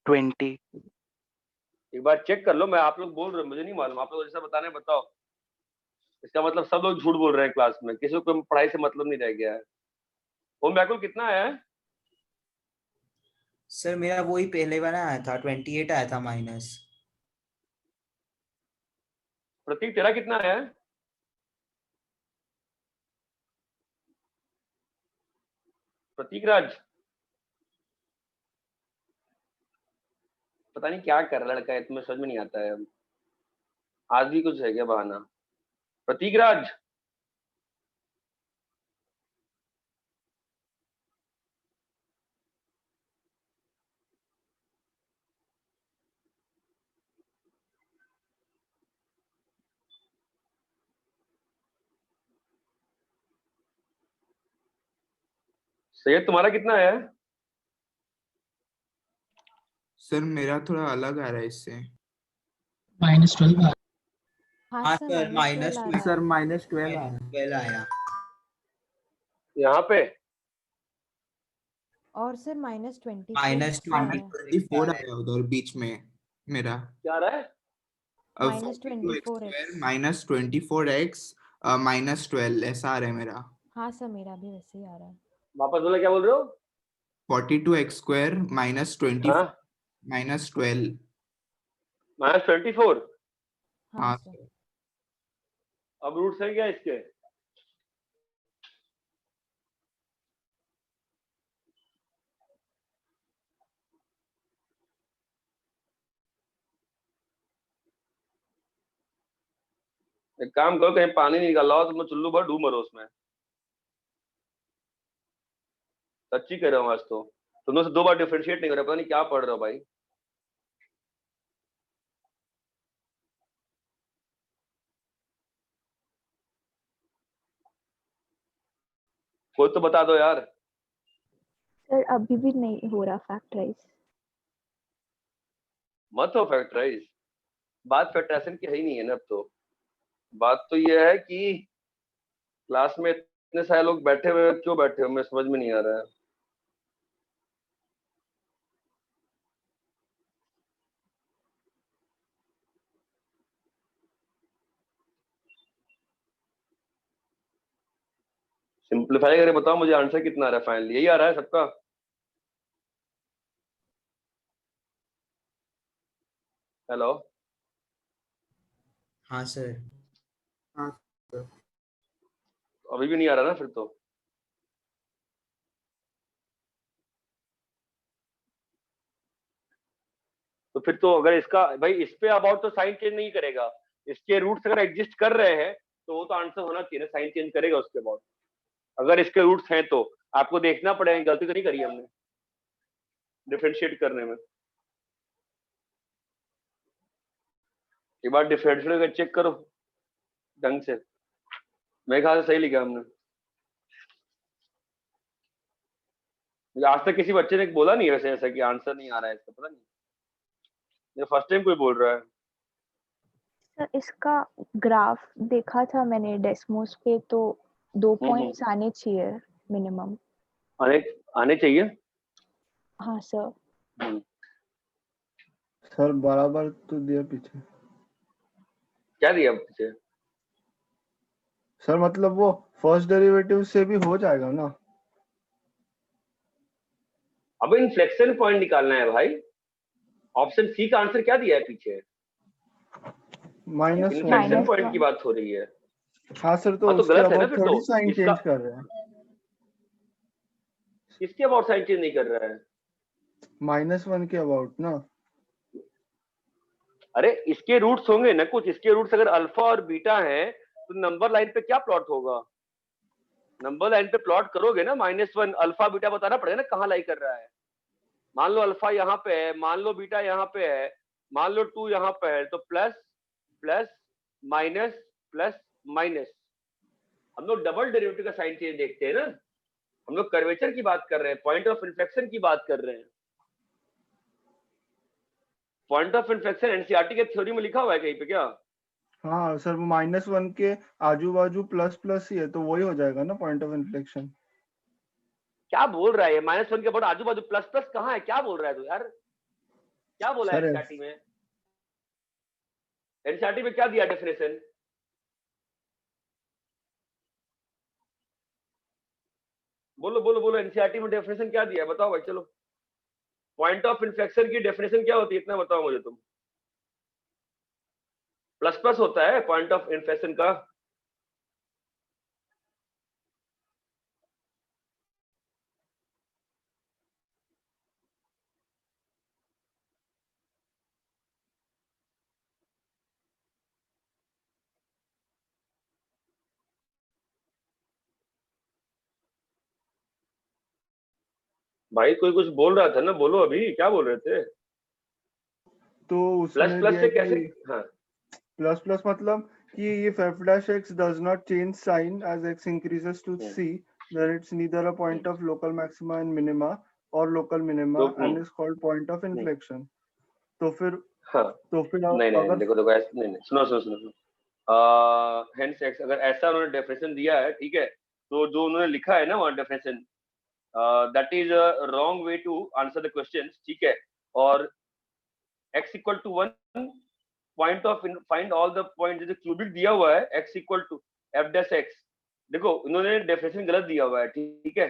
-20 एक बार चेक कर लो, मैं आप लोग बोल रहे हो मुझे नहीं मालूम, आप लोग जैसा बताना है बताओ। इसका मतलब सब लोग झूठ बोल रहे हैं क्लास में, किसी को पढ़ाई से मतलब नहीं रह गया है। ओम व्याकुल कितना आया है? सर मेरा वही पहले वाला आया था, 28 आया था माइनस। प्रतीक तेरा कितना आया है? प्रतीक राज, पता नहीं क्या कर रहा लड़का है, तुम्हें समझ में नहीं आता है। आज भी कुछ है क्या बहाना? प्रतीक राज, सैयद तुम्हारा कितना आया है? सर मेरा थोड़ा अलग आ रहा है इससे। -12 हाँ सर माइनस सर -12 आ रहा है। 12 आया। यहाँ पे और सर -24 माइनस आ रहा है। 24 आया उधर बीच में मेरा। क्या आ रहा है? अब -24x -24x -12 ऐसा आ रहा है मेरा। हाँ सर मेरा भी वैसे ही आ रहा है। वापस बोला, क्या बोल रहे हो? 42x² -24 हाँ, -12। -24। हाँ हाँ सर। अब रूट्स है क्या इसके? एक काम करो, कहीं पानी नहीं निकाल लाओ, तुम चुल्लू भर डूब मरो उसमें। सच्ची कह रहा हूँ, आज तो तुम लोग से 2 बार डिफरेंशिएट नहीं कर रहे, पता नहीं क्या पढ़ रहे हो भाई। कोई तो बता दो यार। सर अभी भी नहीं हो रहा फैक्टराइज। मत हो फैक्टराइज, बात फैक्टराइजेशन की है ही नहीं है ना। अब तो बात तो ये है कि क्लास में इतने सारे लोग बैठे हुए क्यों बैठे हो, मैं समझ में नहीं आ रहा है। सिंपलीफाई करके बताओ मुझे, आंसर कितना आ रहा है फाइनली? यही आ रहा है सबका? हेलो, हाँ सर। अभी भी नहीं आ रहा ना फिर तो फिर तो अगर इसका भाई इस पे अबाउट तो साइन चेंज नहीं करेगा, इसके रूट्स अगर एग्जिस्ट कर रहे हैं तो वो तो आंसर होना चाहिए ना, साइन चेंज करेगा उसके अबाउट। अगर इसके रूट्स हैं तो आपको देखना पड़ेगा, गलती तो नहीं करी हमने डिफरेंशिएट करने में। एक बार डिफरेंशिएट करके चेक करो ढंग से, मेरे ख्याल से सही लिखा हमने। आज तक किसी बच्चे ने बोला नहीं वैसे ऐसा कि आंसर नहीं आ रहा है इसका, पता नहीं, ये फर्स्ट टाइम कोई बोल रहा है। सर इसका ग्राफ देखा था मैंने डेस्मोस पे, तो 2 पॉइंट्स आने चाहिए मिनिमम। आने चाहिए। हाँ सर। सर बराबर तो दिया पीछे। क्या दिया पीछे? सर मतलब वो फर्स्ट डेरिवेटिव से भी हो जाएगा ना? अब इन्फ्लेक्शन पॉइंट निकालना है भाई। ऑप्शन सी का आंसर क्या दिया है पीछे? -1। इन्फ्लेक्शन पॉइंट की बात हो रही है। हाँ सर, तो हाँ तो उसके गलत है ना अबाउट फिर थोड़ी तो। साइन इसका चेंज कर रहे हैं। किसके अबाउट साइन चेंज नहीं कर रहा है? -1 के अबाउट ना। अरे इसके रूट्स होंगे ना कुछ, इसके रूट्स अगर अल्फा और बीटा हैं तो नंबर लाइन पे क्या प्लॉट होगा? नंबर लाइन पे प्लॉट करोगे ना -1, अल्फा बीटा बताना पड़ेगा ना कहाँ लाई कर रहा है। मान लो अल्फा यहाँ पे है, मान लो बीटा यहाँ पे है, मान लो 2 यहाँ पे है, तो plus plus minus plus minus. हम लोग डबल डेरिवेटिव का साइन चेंज देखते हैं ना, हम लोग कर्वेचर की बात कर रहे हैं, पॉइंट ऑफ इन्फ्लेक्शन की बात कर रहे हैं। पॉइंट ऑफ इन्फ्लेक्शन एनसीईआरटी के थ्योरी में लिखा हुआ है कहीं पे क्या? हाँ सर, वो -1 के आजू बाजू प्लस प्लस ही है, तो वही हो जाएगा ना पॉइंट ऑफ इन्फ्लेक्शन। क्या बोल रहा है ये? -1 के बाद आजू बाजू प्लस प्लस कहाँ है? क्या बोल रहा है तू यार? क्या बोला है सर एनसीईआरटी में? एनसीईआरटी में क्या दिया डेफिनेशन? बोलो बोलो बोलो, एनसीईआरटी में डेफिनेशन क्या दिया है? बताओ भाई, चलो। पॉइंट ऑफ इन्फ्लेक्शन की डेफिनेशन क्या होती है, इतना बताओ मुझे तुम। प्लस प्लस होता है पॉइंट ऑफ इन्फ्लेक्शन का। भाई कोई कुछ बोल रहा था ना, बोलो अभी, क्या बोल रहे थे? तो प्लस उसमें प्लस दिया से है कैसे? कि हाँ, प्लस प्लस मतलब कि if f dash x does not change sign as x increases to c, then it's neither a point of local maxima and minima or local minima and is called point of inflection. तो फिर हाँ, नहीं नहीं अगर देखो देखो नहीं नहीं, सुनो सुनो सुनो, हेंस एक्स, अगर ऐसा उन्होंने डेफिनेशन दिया है, ठीक है, तो जो उन्होंने लिखा है ना वहाँ definition, that is wrong way to answer the question, ठीक है। और x equal to 1 point of find all the point, जो क्यूबिक दिया हुआ है x equal to f dash x, देखो उन्होंने डेफिनेशन गलत दिया हुआ है, ठीक है।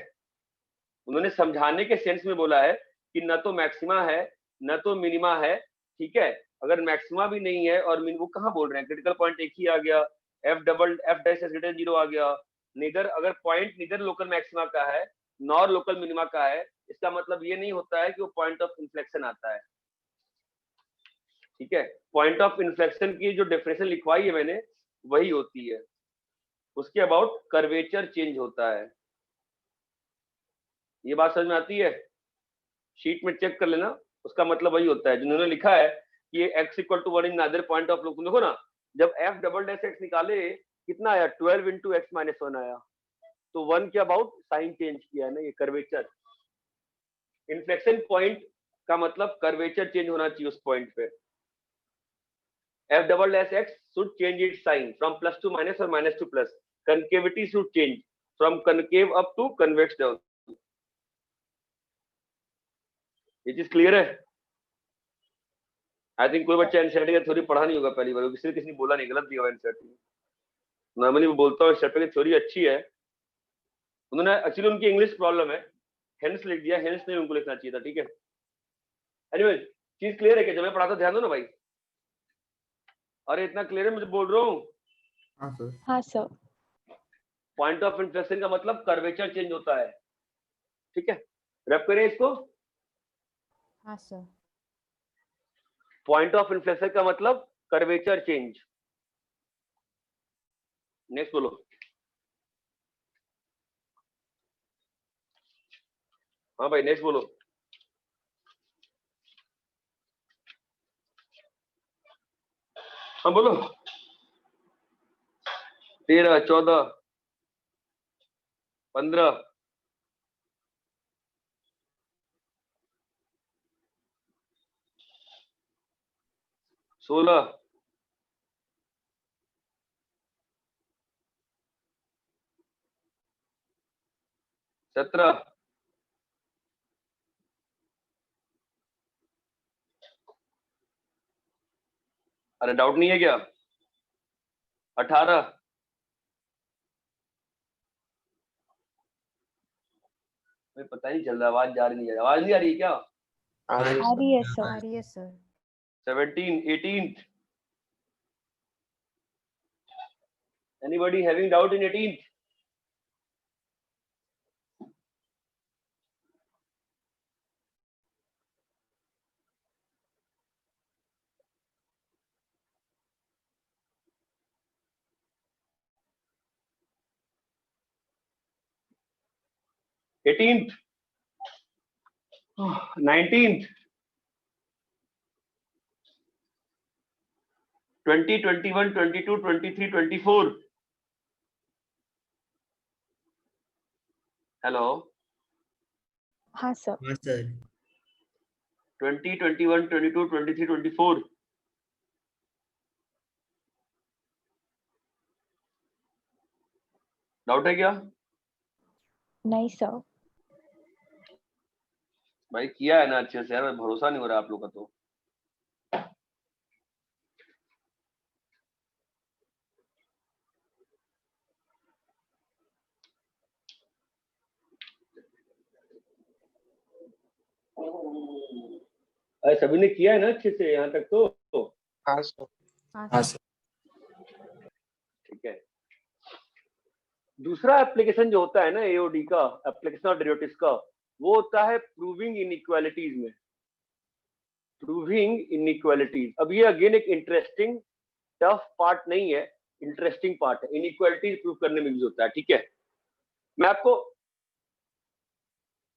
उन्होंने समझाने के सेंस में बोला है कि न तो मैक्सिमा है न तो मिनिमा है, ठीक है। अगर मैक्सिमा भी नहीं है और वो कहाँ बोल रहे हैं, क्रिटिकल पॉइंट एक ही आ गया, f डैश ग्रेटर देन 0 आ गया। नीदर, अगर पॉइंट नीदर लोकल मैक्सिमा का है नॉर लोकल मिनिमा का है, इसका मतलब ये नहीं होता है कि वो पॉइंट ऑफ इन्फ्लेक्शन आता है, ठीक है। पॉइंट ऑफ इन्फ्लेक्शन की जो डेफिनेशन लिखवाई है मैंने वही होती है, उसके अबाउट कर्वेचर चेंज होता है। ये बात समझ में आती है? शीट में चेक कर लेना, उसका मतलब वही होता है जिन्होंने लिखा है कि ये x equal to 1 in another point of, तुम देखो ना, जब f डबल डैश x निकाले कितना आया, 12 इंटू एक्स माइनस 1 आया, तो 1 के अबाउट साइन चेंज किया है ना, ये कर्वेचर। इन्फ्लेक्शन पॉइंट का मतलब कर्वेचर चेंज होना चाहिए उस पॉइंट पे। f double dash x should change its sign from plus to minus or minus to plus. Concavity should change from concave up to convex down. ये चीज क्लियर है? आई थिंक कोई बच्चा एनसीईआरटी का थ्योरी पढ़ा नहीं होगा पहली बार, किसी ने बोला नहीं, गलत दिया हुआ एनसीईआरटी में। नॉर्मली वो बोलता हूँ एनसीईआरटी की थ्योरी अच्छी है, उन्होंने एक्चुअली उनकी इंग्लिश प्रॉब्लम है, हेंस लिख दिया, हेंस नहीं उनको लिखना चाहिए था, ठीक है। एनीवे, चीज क्लियर है कि जब मैं पढ़ाता ध्यान दो ना भाई। अरे इतना क्लियर है, मुझे बोल रहा हूँ। हाँ सर। हाँ सर। पॉइंट ऑफ इन्फ्लेक्शन का मतलब कर्वेचर चेंज होता है, ठीक है। रैप करें इसको। हाँ सर। पॉइंट ऑफ इन्फ्लेक्शन का मतलब कर्वेचर चेंज। नेक्स्ट बोलो। हाँ भाई नेक्स्ट बोलो। हाँ बोलो। 13 14 15 16 17 अरे डाउट नहीं है क्या? 18 पता नहीं चल रहा, आवाज जा रही नहीं, आवाज नहीं आ रही है क्या? आ रही है आ सर। रही है sir. 17 18 anybody having doubt in 18? Eighteenth 19th 20 21 22 23 24 hello हाँ सर। हाँ सर। 20 21 22 23 24 डाउट है क्या? नहीं सर। भाई किया है ना अच्छे से यार, भरोसा नहीं हो रहा आप लोग का तो। अरे सभी ने किया है ना अच्छे से यहाँ तक तो हाँ सर। हाँ सर। ठीक है। दूसरा एप्लीकेशन जो होता है ना एओडी का, एप्लीकेशन ऑफ डेरिवेटिव्स का, वो होता है प्रूविंग इनइक्वालिटीज में। प्रूविंग इनइक्वालिटीज, अब ये अगेन एक इंटरेस्टिंग टफ पार्ट नहीं है, इंटरेस्टिंग पार्ट है, इनइक्वालिटीज प्रूव करने में यूज होता है। ठीक है, मैं आपको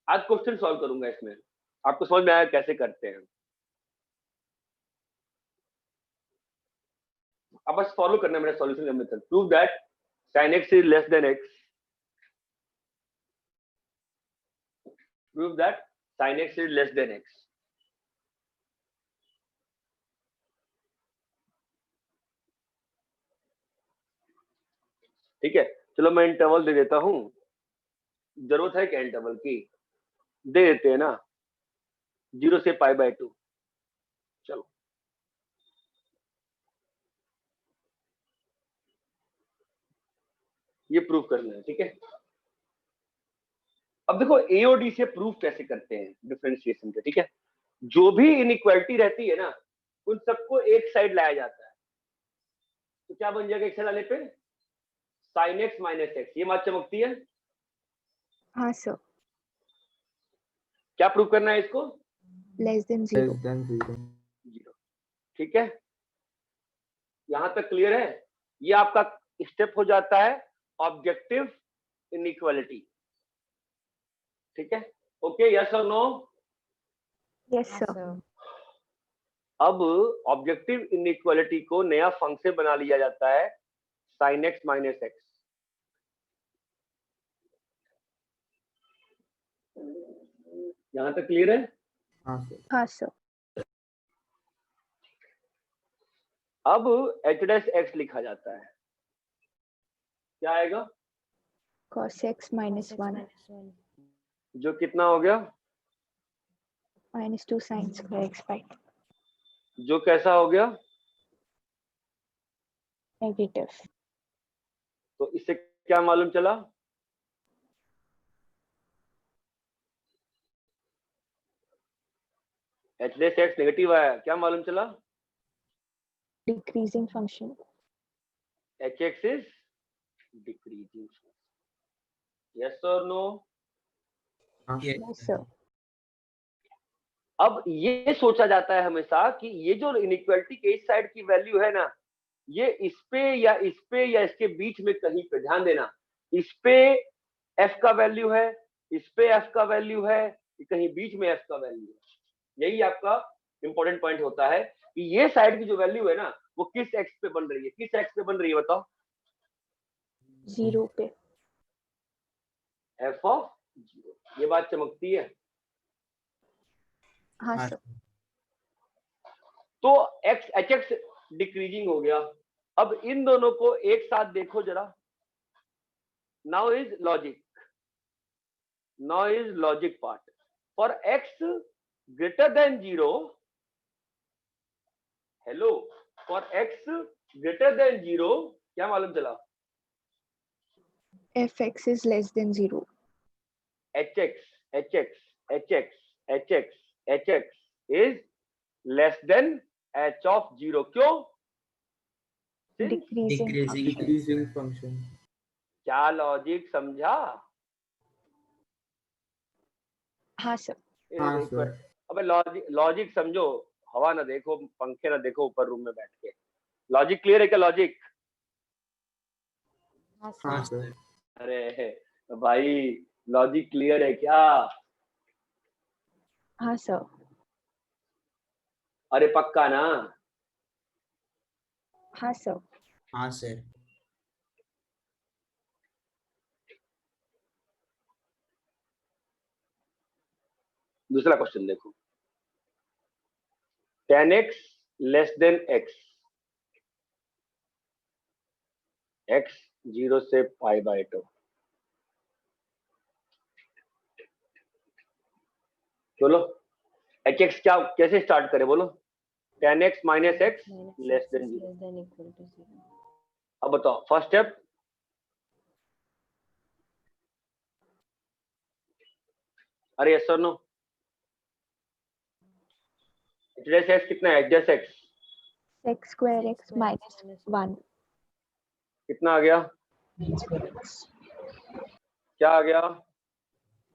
आज क्वेश्चन सॉल्व करूंगा, इसमें आपको समझ में आया कैसे करते हैं। अब बस फॉलो करना है मेरा सॉल्यूशन का method. Prove that sin x is less than x, prove that sin x is less than x। ठीक है, चलो मैं इंटरवल दे देता हूं, जरूरत है क्या इंटरवल की, दे देते हैं ना, 0 से π/2। चलो ये प्रूव करना है। ठीक है, अब देखो एओडी से प्रूव कैसे करते हैं डिफरेंशिएशन के। ठीक है, जो भी इनइक्वालिटी रहती है ना, उन सबको एक साइड लाया जाता है, तो क्या बन जाएगा एक साइड लाने पे, sin x - x। ये बात चमकती है। हाँ सर। क्या प्रूव करना है इसको, लेस देन लेस 0। देन 0। 0। ठीक है, यहां तक क्लियर है। ये आपका स्टेप हो जाता है ऑब्जेक्टिव इनइक्वालिटी। ठीक है, ओके, यस और नो। यस हाँ सर। सर। अब ऑब्जेक्टिव इनइक्वालिटी को नया फंक्शन बना लिया जाता है sin x - x। यहां तक क्लियर है। हाँ सर। हाँ सर। अब h डैश x लिखा जाता है, क्या आएगा, cos x - 1 जो कितना हो गया, -2 sin square x by जो कैसा हो गया, नेगेटिव। तो इससे क्या मालूम चला, h डैश x नेगेटिव आया, क्या मालूम चला, decreasing function. hx is decreasing। yes or no। ये यस सर। अब ये सोचा जाता है हमेशा कि ये जो इनइक्वालिटी के इस साइड की वैल्यू है ना, ये इस पे या इसके बीच में कहीं पे, ध्यान देना, इस पे f का वैल्यू है, इस पे f का वैल्यू है, कहीं बीच में f का वैल्यू है। यही आपका इंपॉर्टेंट पॉइंट होता है कि ये साइड की जो वैल्यू है ना, वो किस x पे बन रही है, किस x पे बन रही है बताओ, 0 पे। f of 0। ये बात चमकती है। हाँ हाँ सर। तो hx डिक्रीजिंग हो गया। अब इन दोनों को एक साथ देखो जरा, now is logic part. For x greater then 0, hello, for x greater then 0, क्या मालूम चला, fx is less than 0। hx is less than h of 0। क्यों, डिक्रीजिंग। Decreasing function. क्या लॉजिक समझा, हाँ सर। हाँ सर। अबे लॉजिक समझो, हवा ना देखो, पंखे ना देखो ऊपर रूम में बैठ के। लॉजिक क्लियर है क्या, लॉजिक, हाँ हाँ सर। सर। अरे भाई लॉजिक क्लियर है क्या, हाँ सर। अरे पक्का ना, हाँ सर। हाँ सर। दूसरा क्वेश्चन देखो, tan x less than x, x 0 से π/2। चलो hx क्या कैसे स्टार्ट करें बोलो, tan x - x less than 0। अब बताओ फर्स्ट स्टेप, अरे यस और नो, एच डैश एक्स कितना है? H dash x sec square x minus 1 कितना आ गया? क्या आ गया?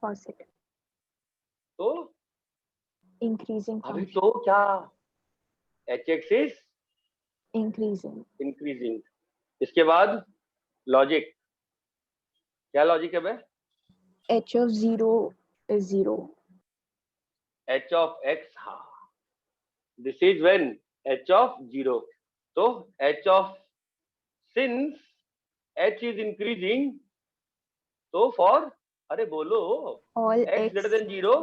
positive तो increasing अभी function तो क्या? H X is increasing increasing. इसके बाद लॉजिक, क्या लॉजिक है बे? h of 0 is 0 H of X, हाँ, this is when H of zero. तो H of, since H is increasing, तो फॉर, अरे बोलो, all X greater x than zero,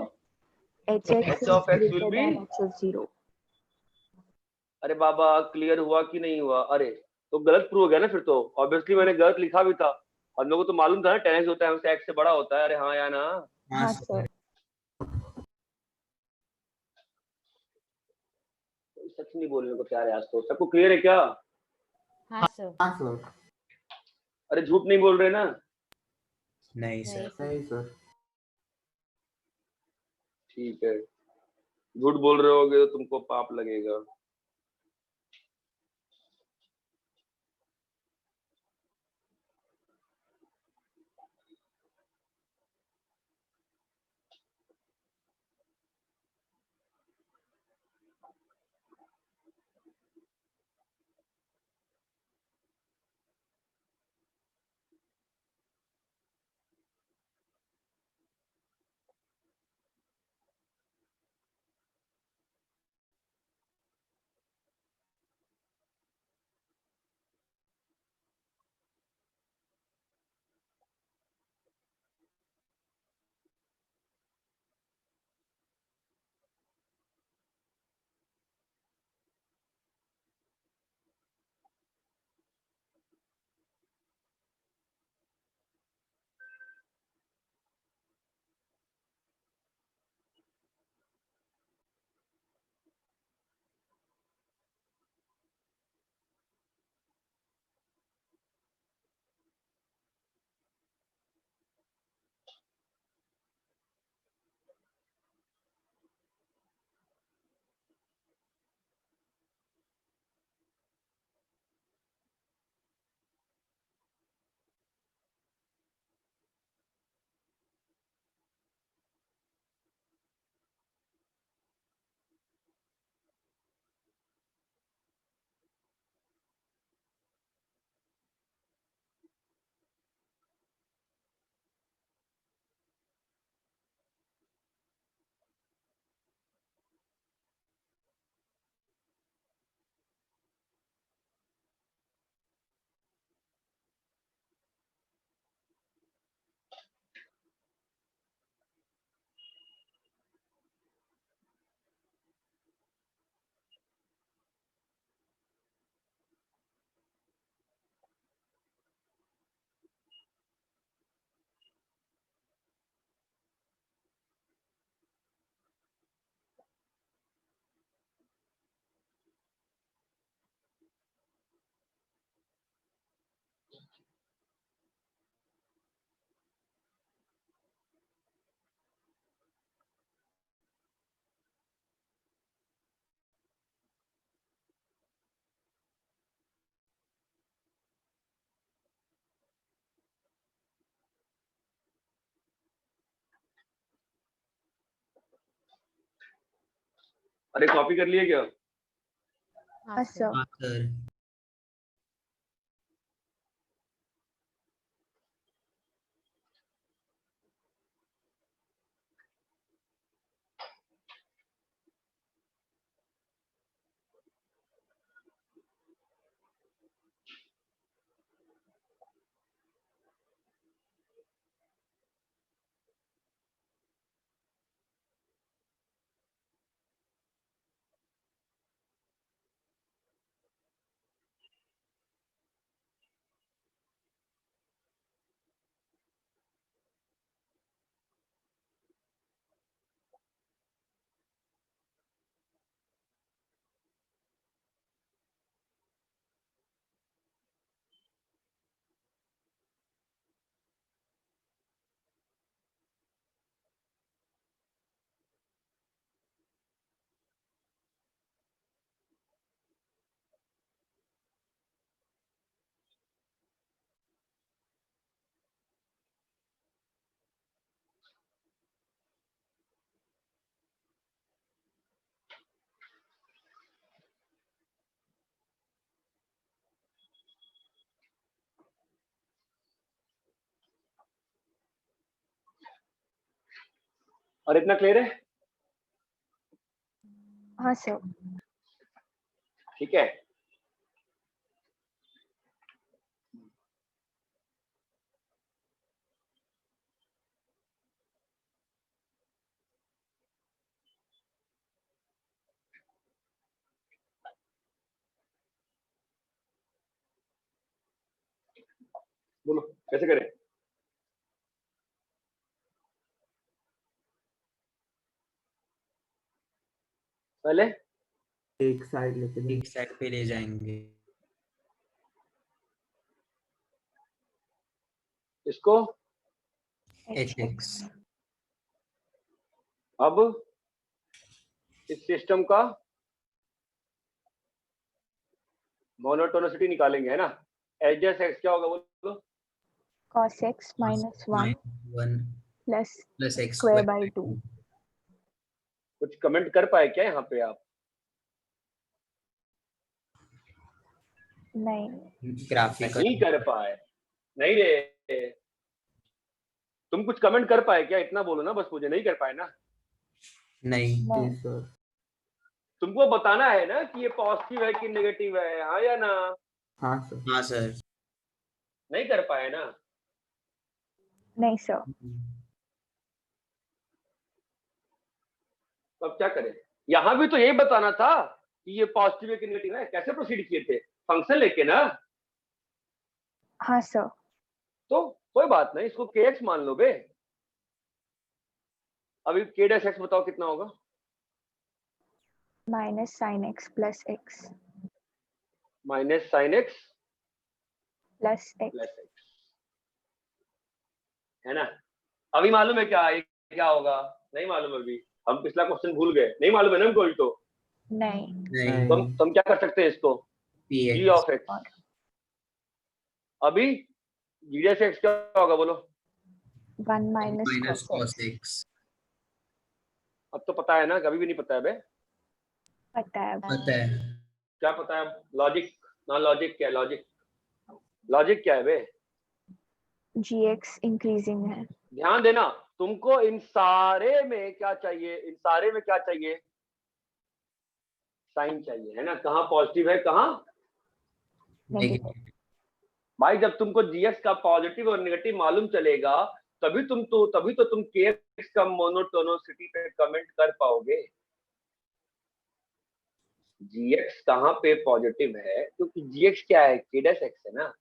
hx H is of X will greater be, than h of 0 अरे बाबा क्लियर हुआ कि नहीं हुआ? अरे तो गलत प्रूव हो गया ना फिर तो। ऑब्वियसली मैंने गलत लिखा भी था, हम लोगों को तो मालूम था ना 10x होता है हमसे x से बड़ा होता है। अरे हाँ या ना? हाँ हाँ सर। सर सच नहीं बोलने को तैयार है आज तो। सबको क्लियर है क्या? हाँ सर। हाँ सर। अरे झूठ नहीं बोल रहे ना? नहीं नहीं सर। सर। नहीं सर। ठीक है, झूठ बोल रहे होगे तो तुमको पाप लगेगा। अरे कॉपी कर लिए क्या? हाँ हाँ सर। सर हाँ सर। और इतना क्लियर है? हाँ सर। ठीक है, बोलो कैसे करें? पहले एक साइड लेके जाएंगे। एक साइड पे ले जाएंगे। इसको hx अब इस सिस्टम का मोनोटोनिसिटी निकालेंगे, है ना? एच डैश एक्स क्या होगा बोलो? cos x minus 1 1 plus plus x square square by 2. कुछ कमेंट कर पाए क्या यहाँ पे आप? नहीं। ग्राफिकल नहीं कर पाए? नहीं रे, तुम कुछ कमेंट कर पाए क्या? इतना बोलो ना बस, मुझे नहीं कर पाए ना। नहीं। नहीं। सर तुमको बताना है ना कि ये पॉजिटिव है कि नेगेटिव है, हाँ या ना? हाँ सर। हाँ सर। नहीं कर पाए ना? नहीं सर। तो अब क्या करें? यहाँ भी तो यही बताना था कि ये पॉजिटिव है कि नेगेटिव है। कैसे प्रोसीड किए थे? फंक्शन लेके ना। हाँ सर। तो कोई बात नहीं, इसको kx मान लो बे। अभी k डैश x बताओ कितना होगा? minus sin x plus x minus sine x plus x. Plus x, है ना? अभी मालूम है क्या ये क्या होगा? नहीं मालूम अभी, हम पिछला क्वेश्चन भूल गए। नहीं मालूम है ना हमको? तो नहीं। नहीं। तुम क्या कर सकते हैं इसको? px g of x। अभी g डैश x क्या होगा बोलो? 1 minus minus cos cos x. x। अब तो पता है ना? कभी भी नहीं पता है बे। पता है। पता है। क्या पता है? लॉजिक ना, लॉजिक क्या है? लॉजिक क्या है बे? gx इंक्रीजिंग है। ध्यान देना, तुमको इन सारे में क्या चाहिए? इन सारे में क्या चाहिए? साइन चाहिए, है ना? कहाँ पॉजिटिव है, कहाँ नेगेटिव। भाई? जब तुमको जीएक्स का पॉजिटिव और नेगेटिव मालूम चलेगा तभी तो तुम केएक्स का मोनोटोनिसिटी पे कमेंट कर पाओगे। जीएक्स कहाँ पे पॉजिटिव है? क्योंकि जीएक्स क्या है? के डैश एक्स है ना।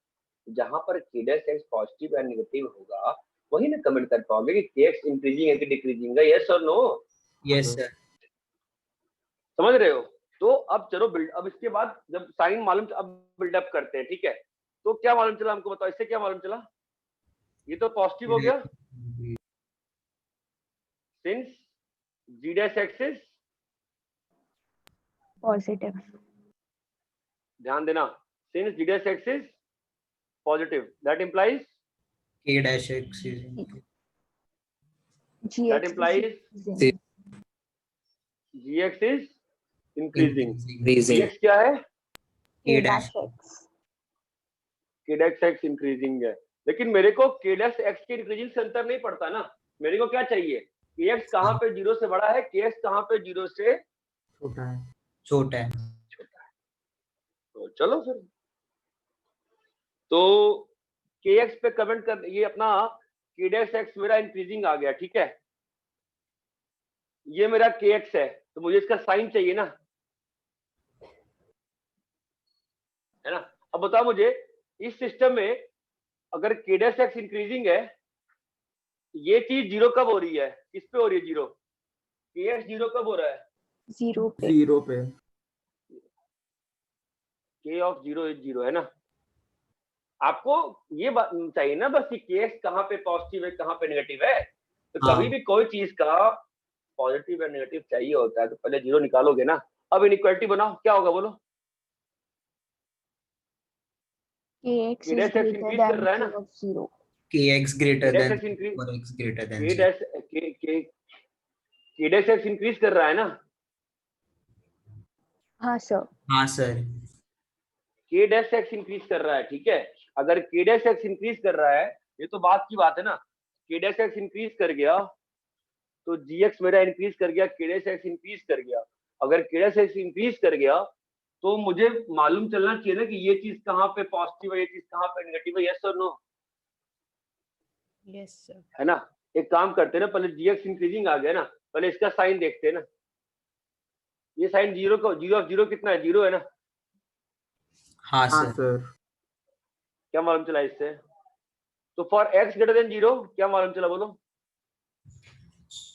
जहां पर के डैश एक्स पॉजिटिव या नेगेटिव होगा वही ना कमेंट कर पाओगे कि केएक्स इंक्रीजिंग है कि डिक्रीजिंग है। यस और नो? Yes sir. समझ रहे हो? तो अब चलो अब इसके बाद जब साइन मालूम, अब बिल्डअप करते हैं, ठीक है? तो क्या मालूम चला हमको? बताओ, इससे क्या मालूम चला? ये तो पॉजिटिव हो गया since g dash x is positive. ध्यान देना, since g dash x is positive, that implies k dash x is that gx implies increasing. gx is increasing. increasing। gx क्या है? k k dash dash x. k dash x increasing है, लेकिन मेरे को k dash x के इंक्रीजिंग से अंतर नहीं पड़ता ना। मेरे को क्या चाहिए? kx कहाँ पे 0 से बड़ा है, kx कहाँ पे 0 से छोटा है। छोटा है। तो चलो फिर, तो kx पे कमेंट कर, ये अपना k dash x मेरा इंक्रीजिंग आ गया, ठीक है? ये मेरा kx है, तो मुझे इसका साइन चाहिए ना, है ना? अब बताओ मुझे, इस सिस्टम में अगर k dash x इंक्रीजिंग है, ये चीज 0 कब हो रही है? किस पे हो रही है 0? kx 0 कब हो रहा है? 0 पे। 0 पे। k ऑफ 0 इज 0, है ना? आपको ये बात चाहिए ना बस कि kx कहाँ पे पॉजिटिव है, कहाँ पे नेगेटिव है। तो हाँ। कभी भी कोई चीज का पॉजिटिव या नेगेटिव चाहिए होता है तो पहले 0 निकालोगे ना। अब इनइक्वालिटी बनाओ, क्या होगा बोलो? kx k is dash x greater increase कर than रहा है k ना? of 0. kx greater k dash than x increase, or x greater than k 0। dash k dash x increase कर रहा है ना? हाँ सर। हाँ sir. k dash x increase कर रहा है, ठीक है? अगर k dash x इंक्रीज कर रहा है, ये तो बात की बात है ना। k dash x इंक्रीज कर गया तो gx मेरा इंक्रीज कर गया, k dash x इंक्रीज कर गया। अगर k dash x इंक्रीज कर गया तो मुझे मालूम चलना चाहिए ना कि ये चीज कहाँ पे पॉजिटिव है, ये चीज कहाँ पे नेगेटिव है। यस और नो? Yes sir. है ना? एक काम करते हैं ना, पहले gx इंक्रीजिंग आ गया ना, पहले इसका साइन देखते हैं ना। ये साइन जीरो को, जीरो ऑफ जीरो कितना है? जीरो है ना? हाँ हाँ सर। सर। क्या मालूम चला इससे? तो for x greater than zero क्या मालूम चला? बोलो।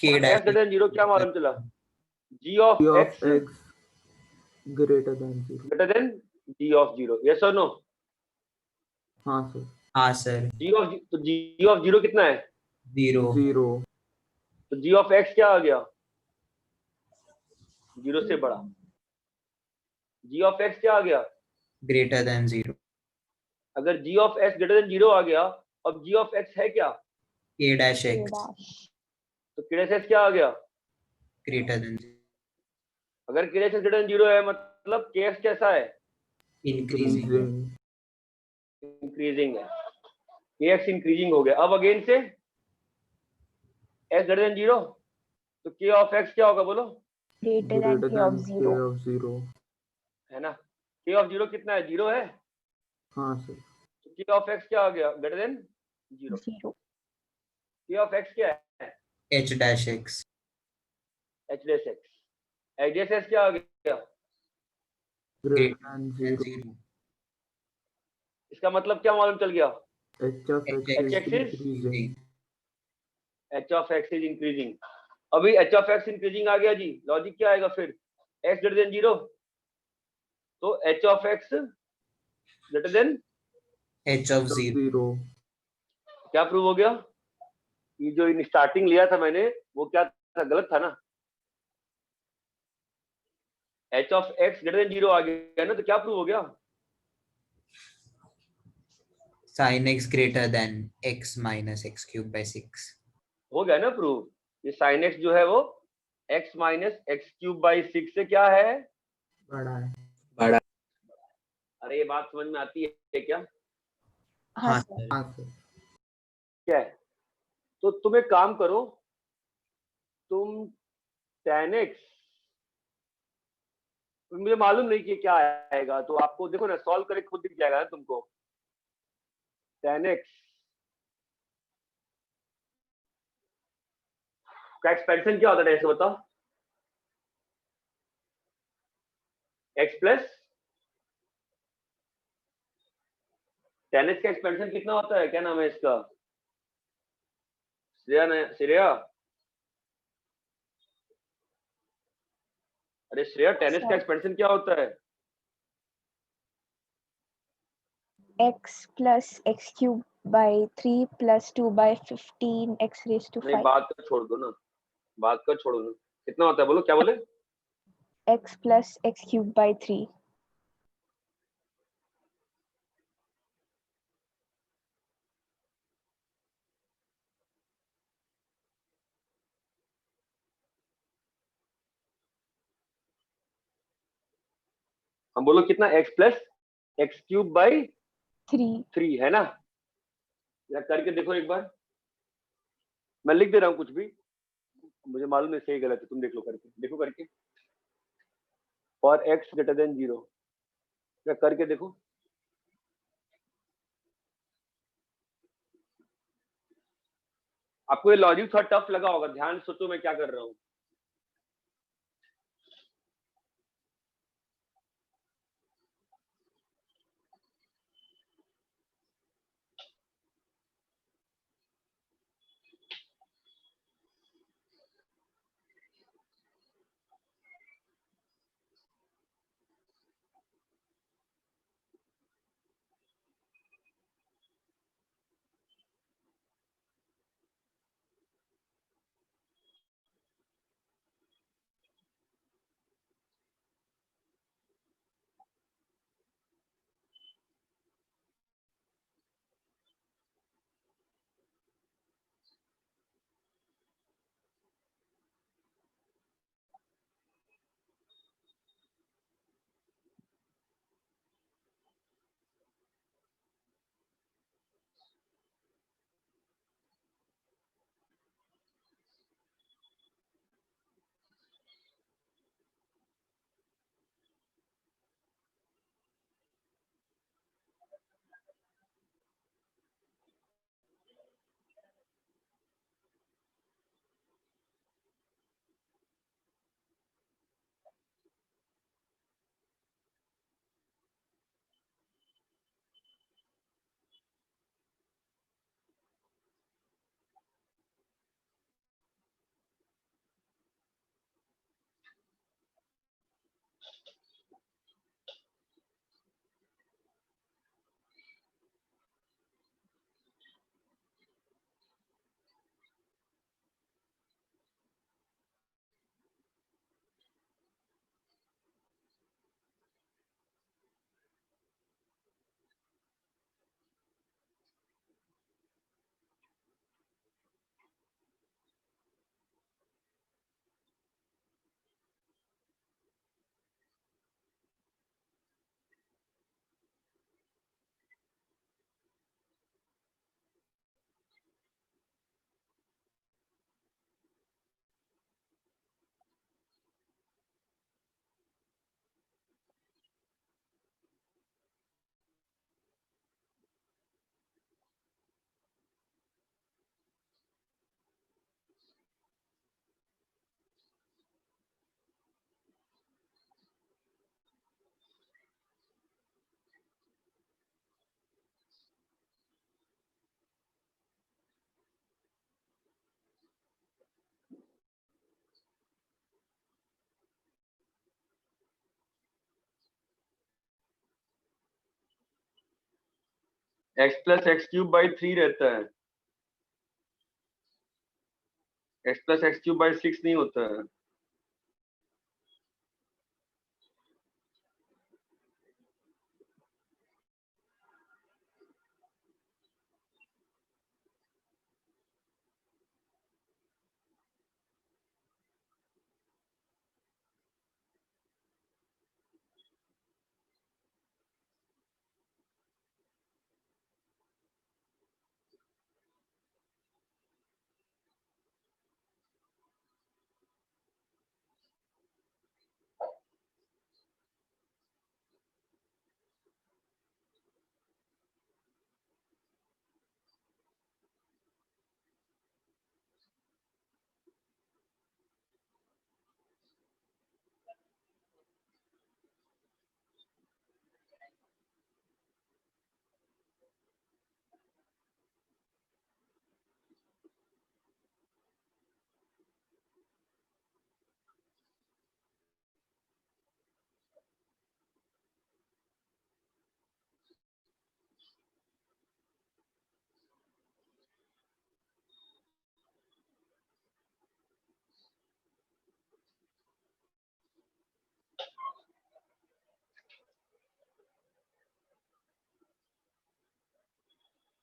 k x dash greater than zero क्या मालूम चला? g of P x of x greater than 0. Greater than g of zero. Yes और नो? हाँ सर। हाँ सर। g ऑफ जीरो कितना है? 0 0. तो g ऑफ x क्या आ गया? जीरो से बड़ा। g ऑफ x क्या आ गया? greater than 0 अगर g of x greater than zero आ गया, अब g ऑफ x है क्या? k dash k x dash तो k dash x क्या आ गया? greater than 0 अगर k dash x greater than zero है मतलब kx कैसा है? increasing Increasing. इंक्रीजिंग है। kx इंक्रीजिंग हो गया। अब अगेन से x ग्रेटर देन जीरो, तो k ऑफ x क्या होगा? बोलो। greater than Greater k of than k 0 of 0. है ना? k ऑफ जीरो कितना है? जीरो है। हाँ सर। तो k ऑफ x क्या आ गया? Greater than zero. 0 k of x क्या है? h dash x h dash x। h dash x क्या आ गया? Greater greater than than 0. 0 इसका मतलब क्या मालूम चल गया? H of x h is x is increasing. h of x is increasing. अभी h of x इंक्रीजिंग आ गया जी, लॉजिक क्या आएगा फिर? x ग्रेटर देन जीरो, तो h of x greater then h of 0 0. क्या प्रूव हो गया? ये जो इन स्टार्टिंग लिया था मैंने वो क्या था? गलत था ना? h of x greater than zero आ गया ना, तो क्या प्रूव हो गया? sin x greater than x minus x cubed by 6 हो गया ना प्रूव? ये sin x जो है वो x minus x cube by six से क्या है? बड़ा है। बड़ा। अरे ये बात समझ में आती है क्या? हाँ हाँ सर सर। हाँ सर। क्या है? तो तुम एक काम करो, तुम tan x, मुझे मालूम नहीं कि क्या आएगा, तो आपको देखो ना, सॉल्व करके खुद दिख जाएगा ना तुमको। tan x का एक्सपेंशन क्या होता है? ऐसे बताओ। x प्लस tan x का एक्सपेंशन कितना होता है? क्या नाम है इसका? श्रेया। अरे श्रेया, tan x का एक्सपेंशन क्या होता है? x plus x cube by 3 plus 2 by 15 x raised to नहीं, 5 बात को छोड़ दो ना, बात को छोड़ो ना। कितना होता है? बोलो, क्या बोले? x plus x cube by 3 हम बोलो कितना? x plus x cube by 3 3 है ना? या करके देखो एक बार, मैं लिख दे रहा हूँ कुछ भी, मुझे मालूम है सही गलत है, तुम देख लो करके, देखो करके। For x greater than zero, या करके देखो। आपको ये लॉजिक थोड़ा टफ लगा होगा, ध्यान सोचो मैं क्या कर रहा हूँ। x plus x cube by 3 रहता है, x plus x cube by 6 नहीं होता है।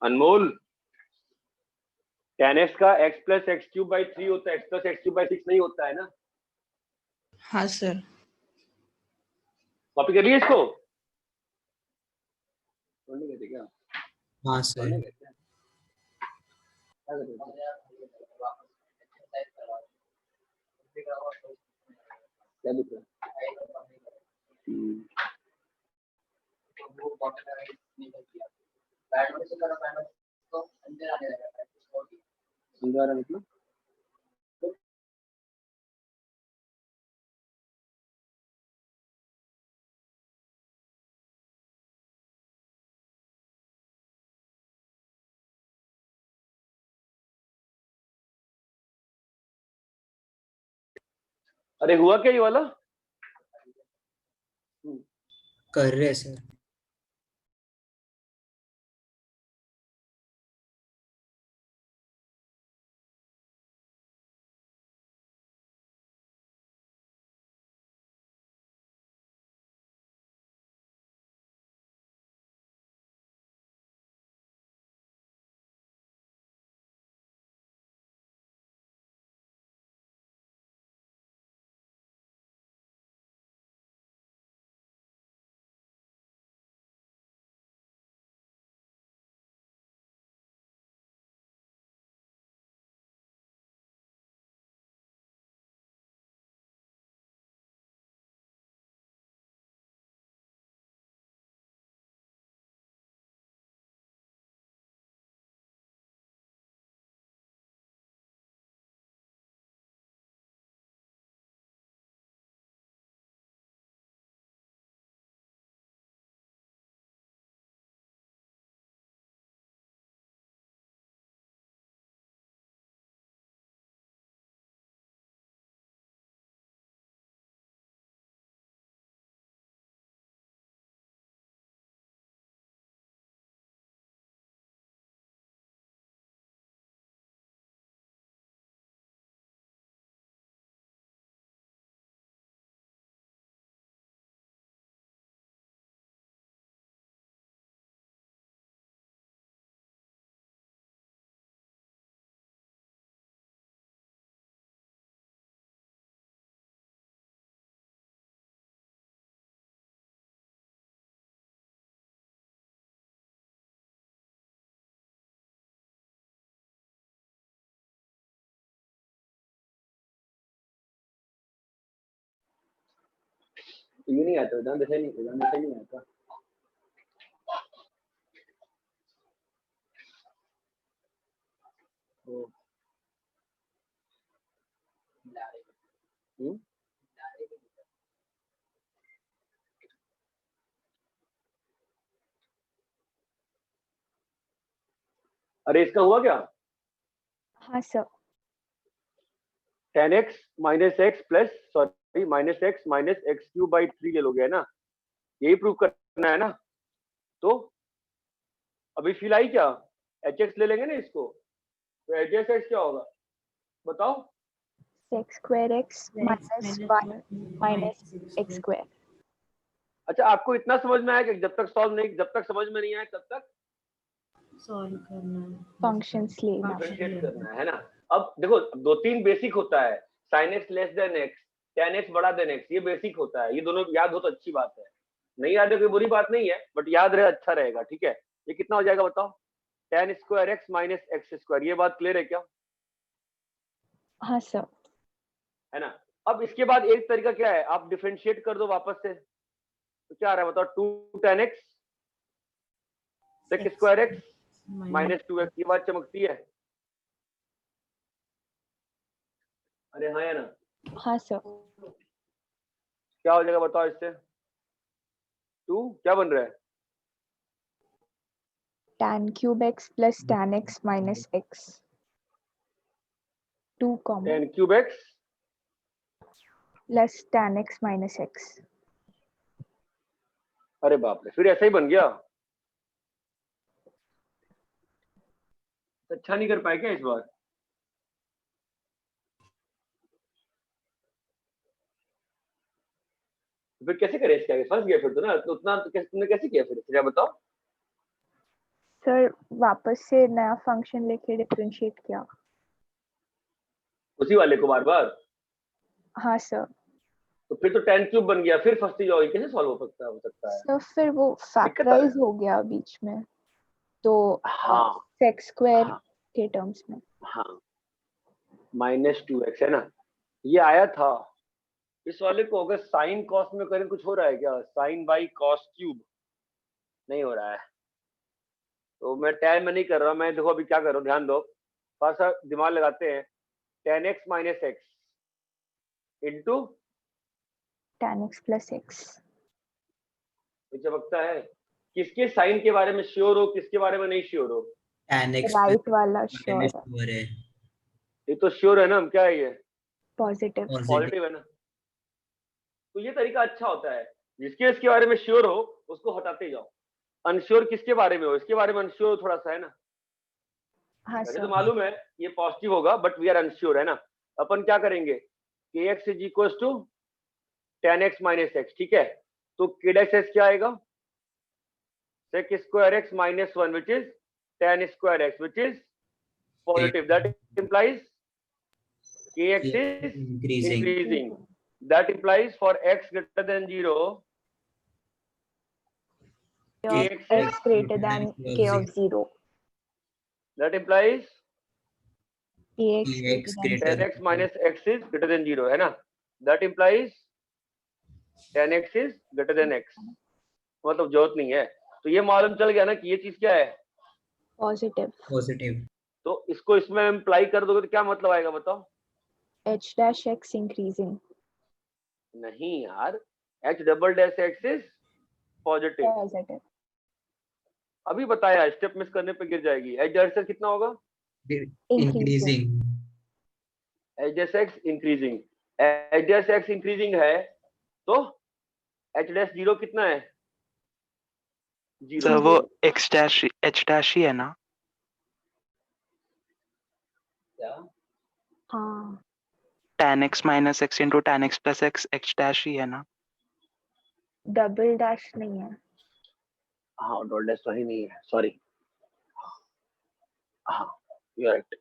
अनमोल, tan x का x plus x cube by 3 होता है, x plus x cube by 6 नहीं होता है ना? हाँ सर। कॉपी कर लिए इसको? छोड़ने गए थे क्या? हाँ सर। छोड़ने गए थे? क्या कर रहे थे? क्या दिख रहा है? समझा रहा मतलब? अरे हुआ क्या ये वाला? कर रहे हैं सर। ये नहीं आता, ध्यान से नहीं आता। अरे इसका हुआ क्या? हाँ sir. tan x minus x plus sorry minus x cube by 3 ले लोगे है ना? यही प्रूव करना है ना? तो अभी फील आई क्या? एच एक्स ले लेंगे ना इसको, तो एच एक्स क्या होगा बताओ? sec square x minus 1 minus x square. अच्छा, आपको इतना समझ में आया कि जब तक समझ में नहीं आया तब तक सॉल्व करना है। Functions लेना. डिफरेंशिएट करना है ना। अब देखो, 2-3 बेसिक होता है, sin x less than x, tan x बड़ा देन x, ये बेसिक होता है, ये दोनों याद हो तो अच्छी बात है, नहीं याद है कोई बुरी बात नहीं है, बट याद रहे अच्छा रहेगा, ठीक है। ये कितना हो जाएगा बताओ? tan square x minus x square, ये बात क्लियर है क्या? हाँ सर. है ना। अब इसके बाद एक तरीका क्या है, आप डिफरेंशिएट कर दो वापस से, तो क्या आ रहा है बताओ? 2 tan x sec square x minus 2x, ये बात चमकती है? अरे हाँ या ना? हाँ सर. क्या हो जाएगा बताओ इससे? 2 क्या बन रहा है? Tan cube x plus tan x minus x. 2 common tan cube x plus tan x minus x. अरे बाप रे, फिर ऐसा ही बन गया। अच्छा नहीं कर पाए क्या इस बार? फिर कैसे करे इसके आगे? फंस गया फिर तो ना, तो उतना तो कैसे तुमने कैसे किया फिर, क्या बताओ? सर वापस से नया फंक्शन लेके डिफरेंशिएट किया. उसी वाले को बार बार? हाँ सर. तो फिर तो tan क्यूब बन गया, फिर फंसती जाओगी, कैसे सॉल्व हो सकता है? सर फिर वो दिक्कत आ रहा फैक्टराइज है। हो गया बीच में, तो हाँ sec स्क्वायर हाँ के टर्म्स में. हाँ, माइनस 2x है ना, ये आया था। इस वाले को अगर साइन कॉस में करें, कुछ हो रहा है क्या? साइन बाई कॉस क्यूब नहीं हो रहा है, तो मैं tan में नहीं कर रहा, मैं देखो अभी क्या कर रहा हूँ, ध्यान दो, थोड़ा सा दिमाग लगाते हैं। tan x minus x into tan x plus x. ये चमकता है। किसके साइन के बारे में श्योर हो, किसके बारे में नहीं श्योर हो? tan x राइट वाला minus श्योर है. 4 है ये तो श्योर है ना, क्या है ये? पॉजिटिव. positive पॉजिटिव है ना। तो ये तरीका अच्छा होता है, जिसके इसके बारे में श्योर हो उसको हटाते जाओ। अनश्योर किसके बारे में हो? इसके बारे में अनश्योर थोड़ा सा है ना। हाँ वैसे तो सर. मालूम है ये पॉजिटिव होगा, बट वी आर अनश्योर है ना। अपन क्या करेंगे? kx is equal to tan x minus x, ठीक है। तो k डैश x क्या आएगा? sec square x minus 1 which is tan square x which is positive, that implies kx is increasing increasing. That implies for x greater than 0, kx is, x greater than k of 0. that implies Ax Ax greater greater tan x minus x is greater than 0 है ना। That implies tan x is greater than x, मतलब जरूरत नहीं है। तो ये मालूम चल गया ना कि ये चीज क्या है? पॉजिटिव. positive तो इसको इसमें इम्प्लाई कर दोगे तो क्या मतलब आएगा बताओ? h dash x increasing. नहीं यार, h double dash x is positive. Positive. अभी बताया, स्टेप मिस करने पे गिर जाएगी। h डैश x कितना होगा? increasing h dash x increasing, h dash x increasing है तो h डैश 0 कितना है? 0। सर वो x डैश h डैश ही है ना? क्या? हाँ. tan x minus x into tan x plus x h dash ही है ना? डबल डैश नहीं है. हाँ, डबल डैश तो ही नहीं है, सॉरी। हाँ, यू राइट।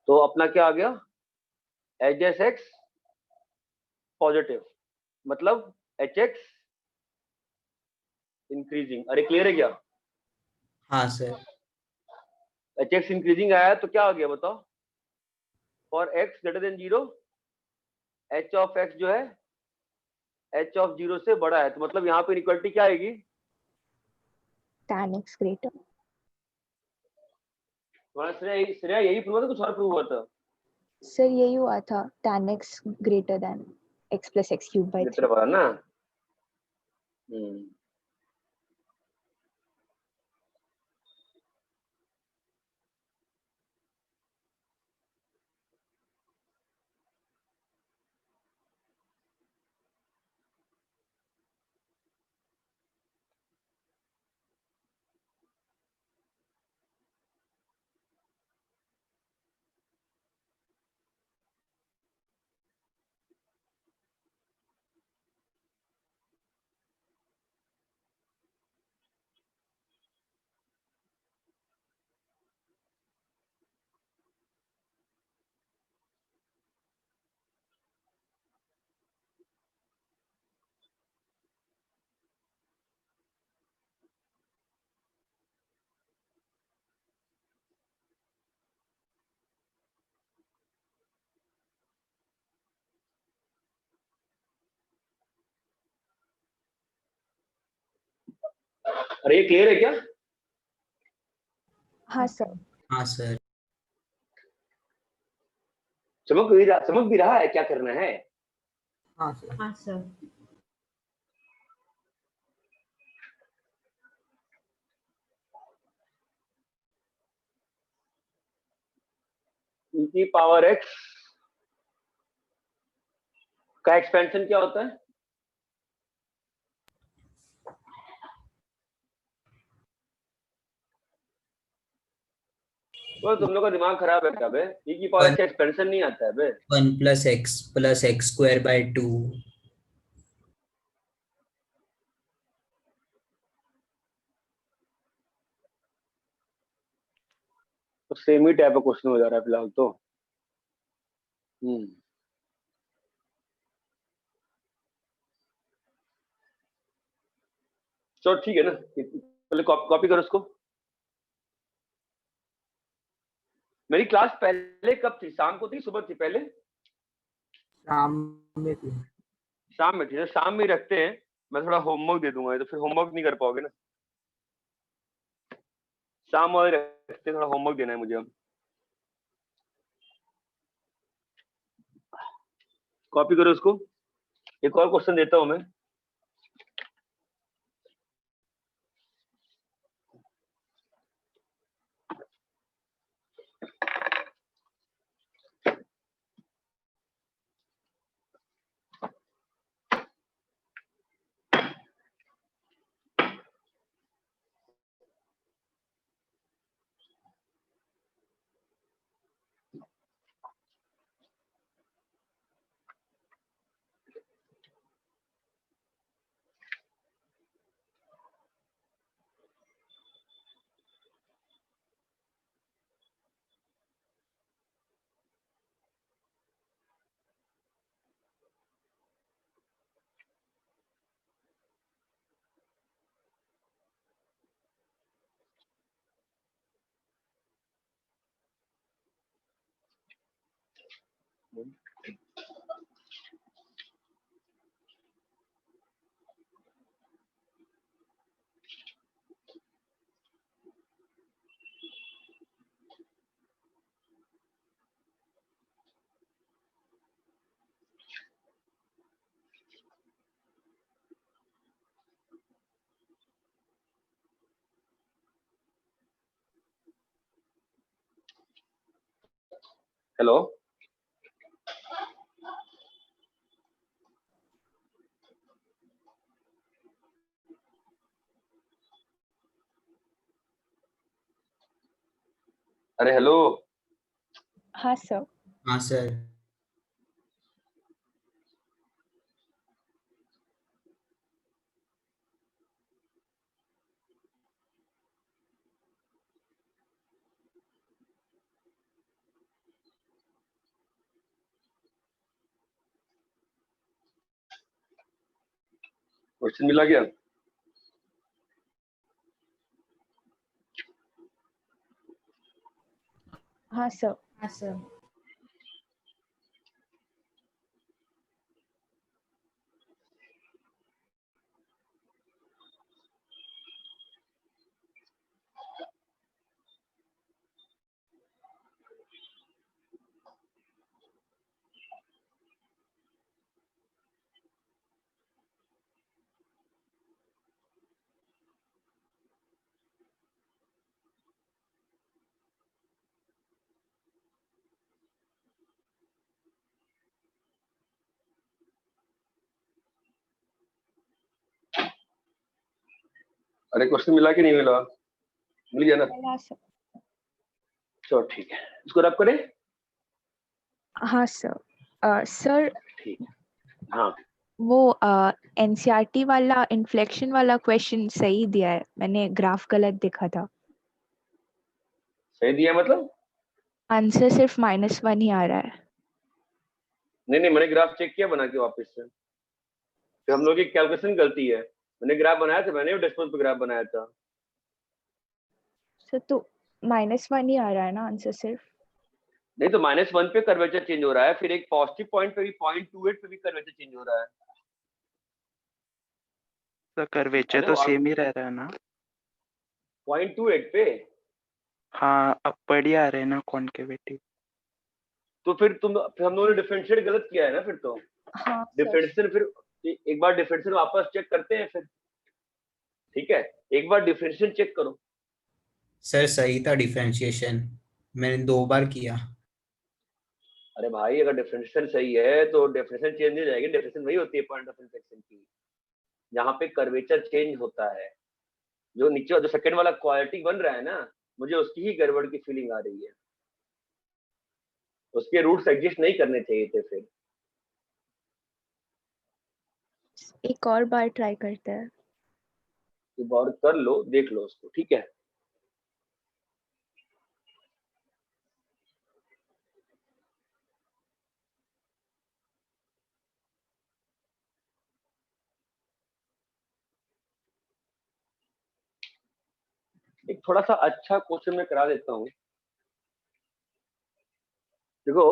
तो अपना क्या आ गया? h डैश x पॉजिटिव, मतलब hx इंक्रीजिंग। अरे क्लियर है क्या? हाँ सर hx इंक्रीजिंग आया तो क्या आ गया बताओ? For x greater then 0, h of x जो है h ऑफ 0 से बड़ा है, तो मतलब यहाँ पे इनइक्वालिटी क्या आएगी? tan x greater. तुम्हारा श्रेया यही प्रूव हुआ था, कुछ और प्रूव हुआ था? सर यही हुआ था, tan x greater than x plus x cube by 3. Letter वाला ना। अरे ये क्लियर है क्या? हाँ सर। हाँ सर। चमक भी रहा है, क्या करना है? हाँ सर। हाँ सर। e की पावर x का एक्सपेंशन क्या होता है? वो तुम लोग का दिमाग खराब है क्या बे? e की पावर x का एक्सपेंशन नहीं आता है बे। 1 plus x square by 2. तो सेम ही टाइप का क्वेश्चन हो जा रहा है फिलहाल तो। चलो ठीक है ना, पहले कॉपी करो उसको। मेरी क्लास पहले कब थी? शाम को थी, सुबह थी? पहले शाम में थी। शाम में थी ना? शाम में ही रखते हैं, मैं थोड़ा होमवर्क दे दूंगा, तो फिर होमवर्क नहीं कर पाओगे ना। शाम वाले रखते हैं, थोड़ा होमवर्क देना है मुझे अब। कॉपी करो उसको। एक और क्वेश्चन देता हूं मैं। हेलो, अरे हेलो। हाँ सर। हाँ सर। क्वेश्चन मिला क्या? हाँ सर। हाँ सर। अरे क्वेश्चन मिला कि नहीं मिला? मिल गया ना? मिला सर। चलो ठीक है, इसको रब करें। हाँ सर। सर ठीक, हाँ वो एनसीईआरटी वाला इन्फ्लेक्शन वाला क्वेश्चन सही दिया है, मैंने ग्राफ गलत देखा था। सही दिया मतलब? आंसर सिर्फ -1 ही आ रहा है। नहीं, मैंने ग्राफ चेक किया बना के वापस से, तो हम लोग की कैलकुलेशन गलती है। मैंने ग्राफ बनाया था, मैंने डैशबोर्ड पे ग्राफ बनाया था। सर तो -1 ही आ रहा है ना आंसर सिर्फ? नहीं तो -1 पे कर्वेचर चेंज हो रहा है, फिर एक पॉजिटिव पॉइंट पे भी 0.28 पे भी कर्वेचर चेंज हो रहा है। तो कर्वेचर तो सेम ही रह रहा है ना? 0.28 पे। हाँ अपवर्ड ही आ रहे हैं ना कॉन्केविटी। तो फिर हम लोगों ने डिफरेंशिएट गलत किया है ना फिर तो। हाँ सर। डिफरेंशिएशन फिर एक बार डिफरेंशिएशन वापस चेक करते हैं फिर, ठीक है? एक बार डिफरेंशिएशन चेक करो। सर सही था डिफरेंशिएशन, मैंने 2 बार किया। अरे भाई अगर डिफरेंशिएशन सही है तो डेफिनेशन चेंज नहीं हो जाएगी। डेफिनेशन वही होती है पॉइंट ऑफ इंटरसेक्शन की, जहाँ पे कर्वेचर चेंज होता है। जो नीचे जो सेकंड वाला क्वालिटी बन रहा है ना, मुझे उसकी ही गड़बड़ की फीलिंग आ रही है। उसके रूट्स एग्जिस्ट नहीं करने चाहिए थे फिर। एक और बार ट्राई करते हैं। एक बार कर लो, देख लो उसको, ठीक है? एक थोड़ा सा अच्छा क्वेश्चन मैं करा देता हूँ। देखो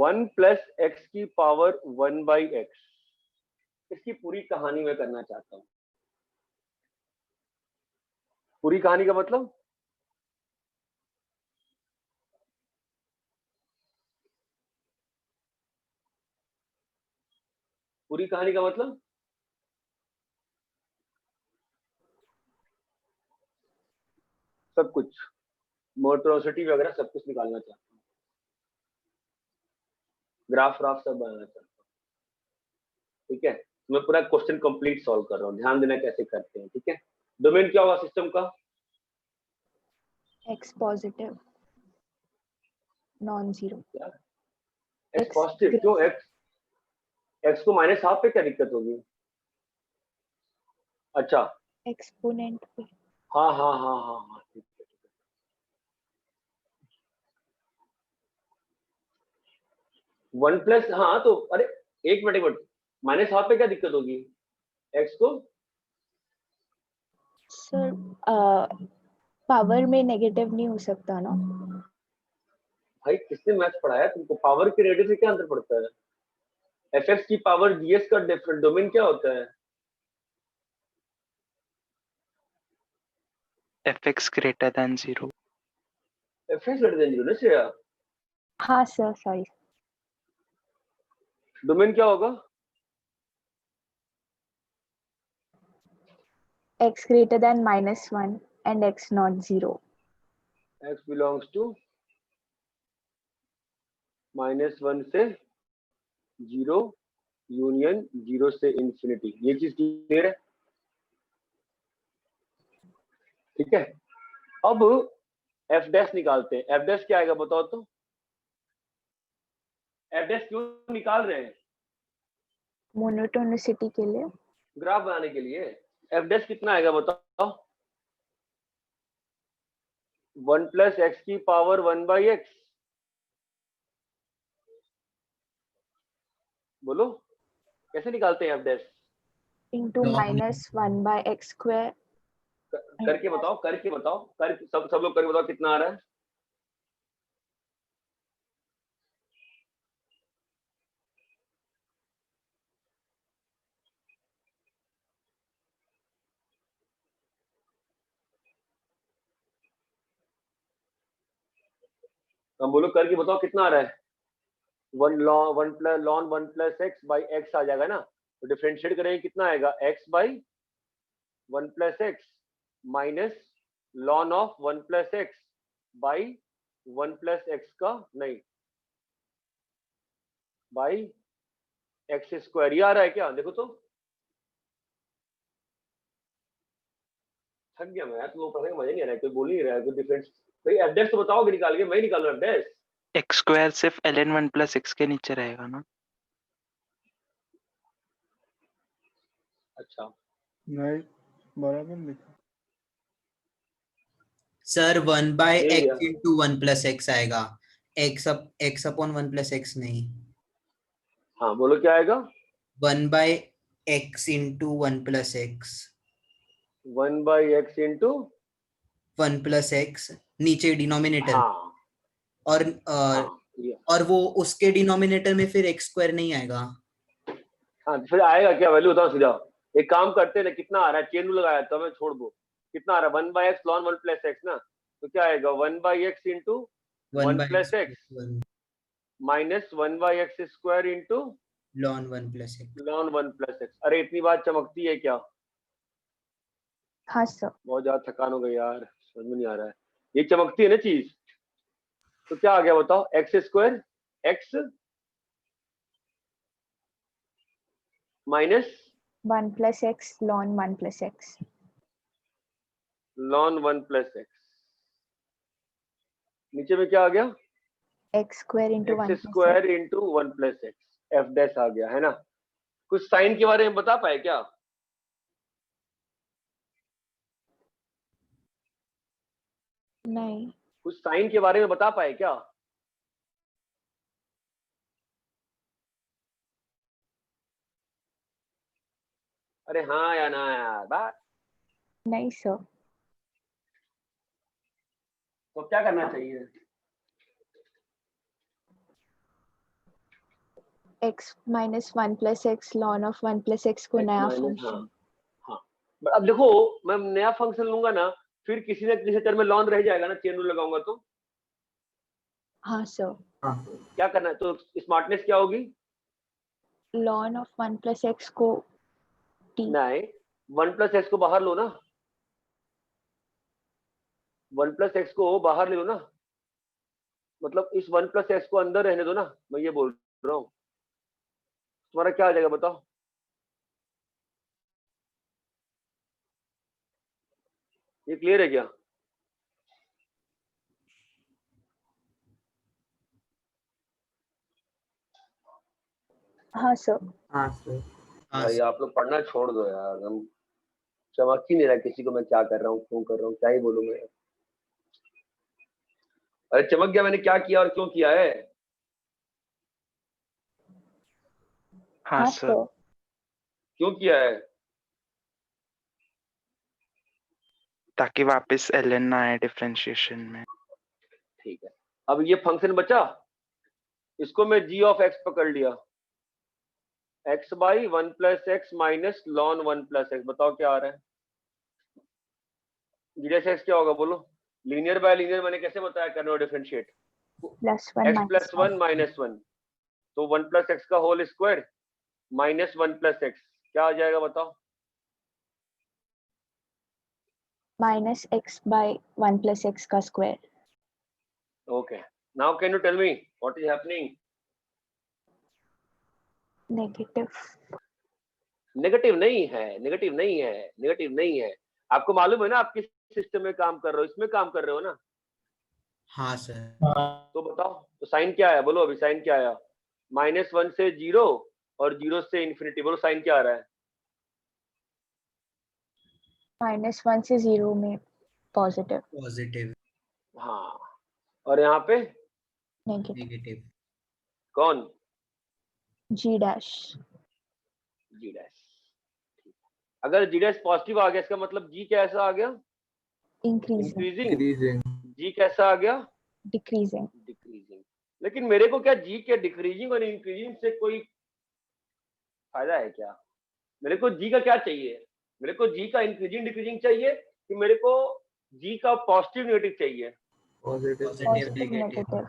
1 प्लस एक्स की पावर 1 बाई एक्स, इसकी पूरी कहानी मैं करना चाहता हूँ। पूरी कहानी का मतलब पूरी कहानी का मतलब सब कुछ, मोटरोसिटी वगैरह सब कुछ निकालना चाहता हूँ, ग्राफ व्राफ सब बनाना चाहता हूँ, ठीक है? मैं पूरा क्वेश्चन कंप्लीट सॉल्व कर रहा हूँ, ध्यान देना कैसे करते हैं, ठीक है? डोमेन क्या होगा सिस्टम का? X positive non zero. X positive क्यों? एक्स को -12 पे क्या दिक्कत होगी? अच्छा एक्सपोनेंट पे। हाँ हाँ हाँ हाँ हाँ, ठीक है। 1 प्लस, हाँ तो अरे एक मिनट, -12 पे क्या दिक्कत होगी एक्स को? सर पावर में नेगेटिव नहीं हो सकता ना? भाई किसने मैथ्स पढ़ाया तुमको? पावर के रेडियस से क्या अंतर पड़ता है? एफ की पावर जीएस का डिफरेंट डोमेन क्या होता है? fx greater than 0। F x greater than 0 ना श्रेया? हाँ सर सॉरी। डोमेन क्या होगा? x greater than -1 and x not 0। x belongs to -1 से 0 यूनियन 0 से इंफिनिटी। ये चीज क्लियर है? ठीक है, अब एफ डैश निकालते हैं। एफ डैश क्या आएगा बताओ तो? एफ डैश क्यों निकाल रहे हैं? मोनोटोनिसिटी के लिए। ग्राफ बनाने के लिए। एफ डैश कितना आएगा बताओ? 1 प्लस एक्स की पावर 1 बाई एक्स। बोलो कैसे निकालते हैं F dash? Into -1 by x square. करके बताओ, करके बताओ, सब लोग करके बताओ कितना आ रहा है? हम बोलो करके बताओ कितना आ रहा है? 1 प्लस एक्स बाई एक्स आ जाएगा ना? तो डिफरेंशिएट करेंगे कितना आएगा? X by 1 plus x minus lawn of 1 plus x by 1 plus x का नहीं बाई एक्स स्क्वायर। ये आ रहा है क्या? देखो तो, थक गया मैं, तुम लोग पढ़ने का मजा नहीं आ रहा है, कोई बोल नहीं रहा है, कोई डिफरेंस भाई। एफ डैश तो बताओगे निकाल के, मैं ही निकाल रहा हूं एफ डैश। x स्क्वायर सिर्फ ln 1 प्लस x के नीचे रहेगा ना? अच्छा नहीं बराबर लिखा सर 1 बाय मिल गया। x इंटू 1 प्लस एक्स आएगा, x अपॉन 1 प्लस एक्स नहीं। हाँ बोलो क्या आएगा? 1 by x into 1 plus x. 1 by x into 1 plus x नीचे डिनोमिनेटर। हाँ और हाँ और वो उसके डिनोमिनेटर में फिर x स्क्वायर नहीं आएगा। हाँ, फिर आएगा क्या वैल्यू बताओ सीधा? एक काम करते हैं ना, कितना आ रहा है? चेन रूल लगाया तो मैं छोड़ दो, कितना आ रहा है 1/x ln 1 + x ना, तो क्या आएगा 1/x into 1 + x minus 1/x² into ln 1 + x. ln 1 + x। अरे इतनी बात चमकती है क्या? हाँ सर। बहुत ज्यादा थकान हो गई यार, समझ में नहीं आ रहा है। ये चमकती है ना चीज, तो क्या आ गया बताओ, x² x minus 1 + x ln 1 + x ln 1 + x। नीचे में क्या आ गया, x² into 1 + x² x। Into 1 + x f dash आ गया है ना। कुछ साइन के बारे में बता पाए क्या? नहीं। कुछ साइन के बारे में बता पाए क्या? अरे हाँ या ना यार बात। नहीं सर। तो क्या करना चाहिए? x - 1 + x ln of 1 + x को x नया माइनस, हाँ फंक्शन। हाँ। But अब देखो मैं नया फंक्शन लूंगा ना, फिर किसी न किसी टर्म में लॉन रह जाएगा ना, चेन रूल लगाऊंगा तो। हाँ सर। क्या करना है, तो स्मार्टनेस क्या होगी? ln of 1 + x को t। नहीं, 1 + x को बाहर लो ना, 1 + x को बाहर ले लो ना, मतलब इस 1 + x को अंदर रहने दो ना, मैं ये बोल रहा हूँ। तुम्हारा क्या आ जाएगा बताओ? ये क्लियर है क्या? हाँ सर। हाँ सर। भाई आप लोग पढ़ना छोड़ दो यार, हम चमक ही नहीं रहा किसी को मैं क्या कर रहा हूँ, क्यों कर रहा हूँ, क्या ही बोलूं मैं। अरे चमक गया, मैंने क्या किया और क्यों किया है? हाँ हाँ सर। सर। क्यों किया है? ताकि वापस ln ना आए डिफरेंशिएशन में। ठीक है, अब ये फंक्शन बचा, इसको मैं g ऑफ x पकड़ लिया, x/1 + x minus ln 1 + x। बताओ क्या आ रहा है? g डैश x क्या होगा बोलो? लीनियर बाय लीनियर मैंने कैसे बताया करना है डिफरेंशिएट? +1 x + 1 - 1 - 1, तो 1 + x का होल स्क्वायर माइनस 1 + x क्या आ जाएगा बताओ? -x/1 + x का square. Okay, now can you tell me what is happening? Negative. Negative नहीं है, नेगेटिव नहीं है, नेगेटिव नहीं है। आपको मालूम है ना आप किस सिस्टम में काम कर रहे हो, इसमें काम कर रहे हो ना? हाँ सर। तो बताओ, तो साइन क्या आया बोलो, अभी साइन क्या आया? -1 से 0 और 0 से इन्फिनिटी, बोलो साइन क्या आ रहा है? -1 से 0 में पॉजिटिव। पॉजिटिव। हाँ, और यहाँ पे नेगेटिव। नेगेटिव। कौन? g dash. G dash. अगर जी डैश पॉजिटिव आ गया, इसका मतलब जी कैसा आ गया? इंक्रीजिंग। इंक्रीजिंग। जी कैसा आ गया? डिक्रीजिंग। डिक्रीजिंग। लेकिन मेरे को क्या जी के डिक्रीजिंग और इंक्रीजिंग से कोई फायदा है क्या? मेरे को जी का क्या चाहिए? मेरे को जी का इंक्रीजिंग डिक्रीजिंग चाहिए कि मेरे को जी का पॉजिटिव नेगेटिव चाहिए? Positive negative.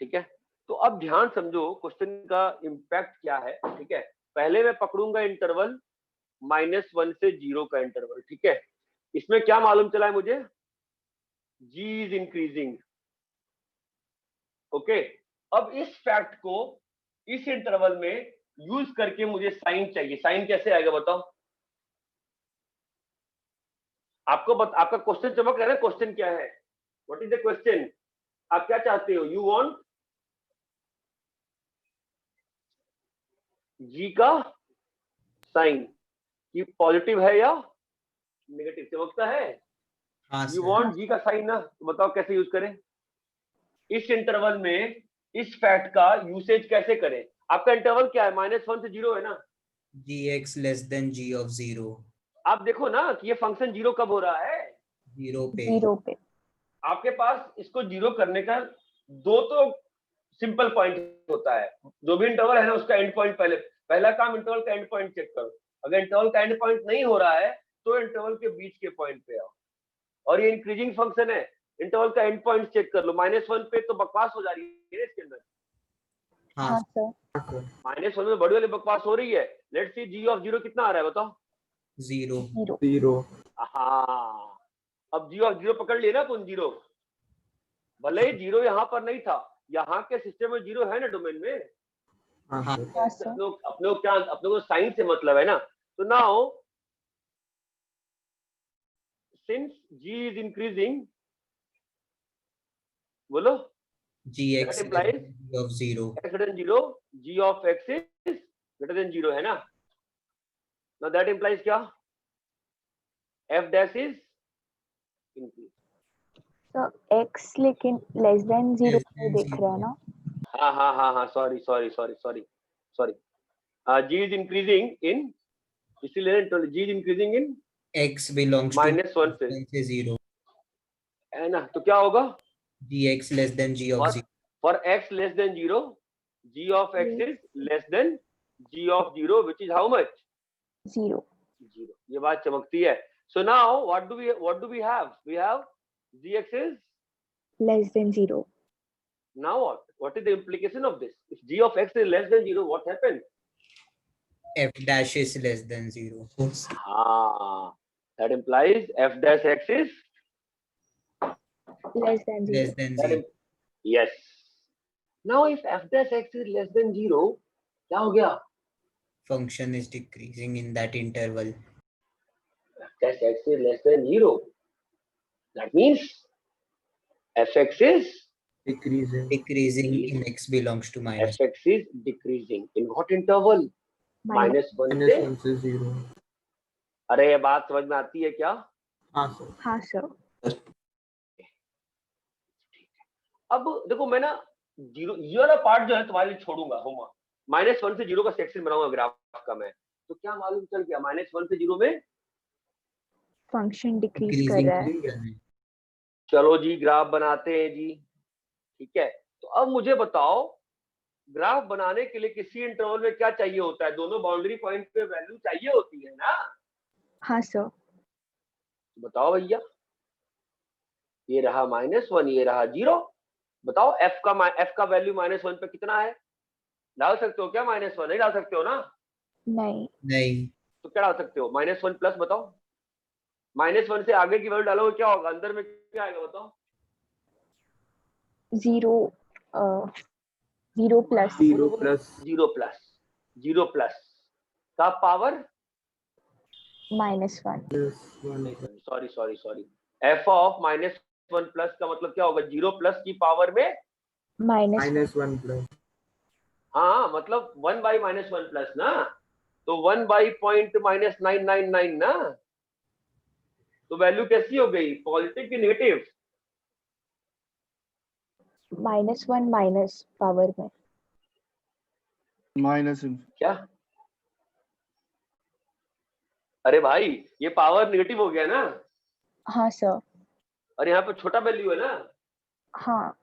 ठीक है, तो अब ध्यान समझो क्वेश्चन का इम्पैक्ट क्या है। ठीक है, पहले मैं पकड़ूंगा इंटरवल -1 से 0 का इंटरवल। ठीक है, इसमें क्या मालूम चला है मुझे? जी इज इंक्रीजिंग। ओके, अब इस फैक्ट को इस इंटरवल में यूज करके मुझे साइन चाहिए। साइन कैसे आएगा बताओ? आपका क्वेश्चन चमक रहा है ना? क्वेश्चन क्या है? What is the question? आप क्या चाहते हो? यू वांट जी का साइन कि पॉजिटिव है या नेगेटिव, चमकता है? हाँ यू सर। वांट जी का साइन ना, तो बताओ कैसे यूज करें इस इंटरवल में? इस फैक्ट का यूसेज कैसे करें? आपका इंटरवल क्या है? -1 से 0 है ना? gx less than g of 0। आप देखो ना कि ये फंक्शन 0 कब हो रहा है? 0 पे। 0 पे। आपके पास इसको 0 करने का दो तो सिंपल पॉइंट होता है। जो भी इंटरवल है ना उसका एंड पॉइंट, पहला काम इंटरवल का एंड पॉइंट चेक करो। अगर इंटरवल का एंड पॉइंट नहीं हो रहा है तो इंटरवल के बीच के पॉइंट पे आओ, और ये इंक्रीजिंग फंक्शन है, इंटरवल का एंड पॉइंट चेक कर लो, -1 पे तो बकवास हो जा रही है इसके अंदर। हाँ सर। -1 में बड़ी वाली बकवास हो रही है। लेट्स सी g ऑफ 0 कितना आ रहा है बताओ। 0 हाँ, अब g ऑफ 0 पकड़ लिए ना अपन, 0 भले ही 0 यहाँ पर नहीं था, यहाँ के सिस्टम में 0 है ना डोमेन में। हाँ सर। अपने को साइन से मतलब है ना। तो now since g is increasing, बोलो, gx that implies g of 0 x greater than 0, g of x is greater than 0 है ना। now that implies क्या, f dash is increase। तो x लेकिन लेस देन 0 पे देख रहे हैं ना। हाँ sorry g is increasing in, इसीलिए g is increasing in x belongs to -1 से 0 है ना। तो क्या होगा, gx less than g of 0 for x less than 0, g of x is less than g of 0, which is how much, 0। ये बात चमकती है। so now what do we have, we have gx is less than 0। now what is the implication of this, if g of x is less than 0, what happened, f dash is less than 0 that implies f dash x is less than 0। less than 0 yes। now if f dash x is less than 0, क्या हो गया, function is decreasing in that interval f dash x is less than 0, that means fx is decreasing in x belongs to minus fx is decreasing in what interval, -1 से 0। अरे ये बात समझ में आती है क्या। हाँ सर। अब देखो मैं ना 0 ये वाला पार्ट जो है तुम्हारे लिए छोड़ूंगा, होमवर्क, -1 से 0 का सेक्शन बनाऊंगा ग्राफ का मैं। तो क्या मालूम चल गया, -1 से 0 में फंक्शन डिक्रीज कर रहा है। चलो जी ग्राफ बनाते हैं जी, ठीक है। तो अब मुझे बताओ, ग्राफ बनाने के लिए किसी इंटरवल में क्या चाहिए होता है, दोनों बाउंड्री पॉइंट पे वैल्यू चाहिए होती है ना। हाँ सर। बताओ भैया, ये रहा -1, ये रहा 0, बताओ f का वैल्यू -1 पे कितना है, डाल सकते हो क्या -1, नहीं डाल सकते हो ना। नहीं तो क्या डाल सकते हो, -1 प्लस, बताओ -1 से आगे की वैल्यू डालोगे क्या होगा, अंदर में क्या आएगा बताओ। 0 प्लस का power -1। Sorry f of -1 plus का मतलब क्या होगा, 0 प्लस की पावर में -1 प्लस, हाँ मतलब 1 बाई -1 प्लस ना, तो 1 बाई पॉइंट -999 ना। तो वैल्यू कैसी हो गई, पॉजिटिव की नेगेटिव, -1 माइनस पावर में माइनस क्या, अरे भाई ये पावर नेगेटिव हो गया ना। हाँ सर। और यहाँ पे छोटा वैल्यू है ना। हाँ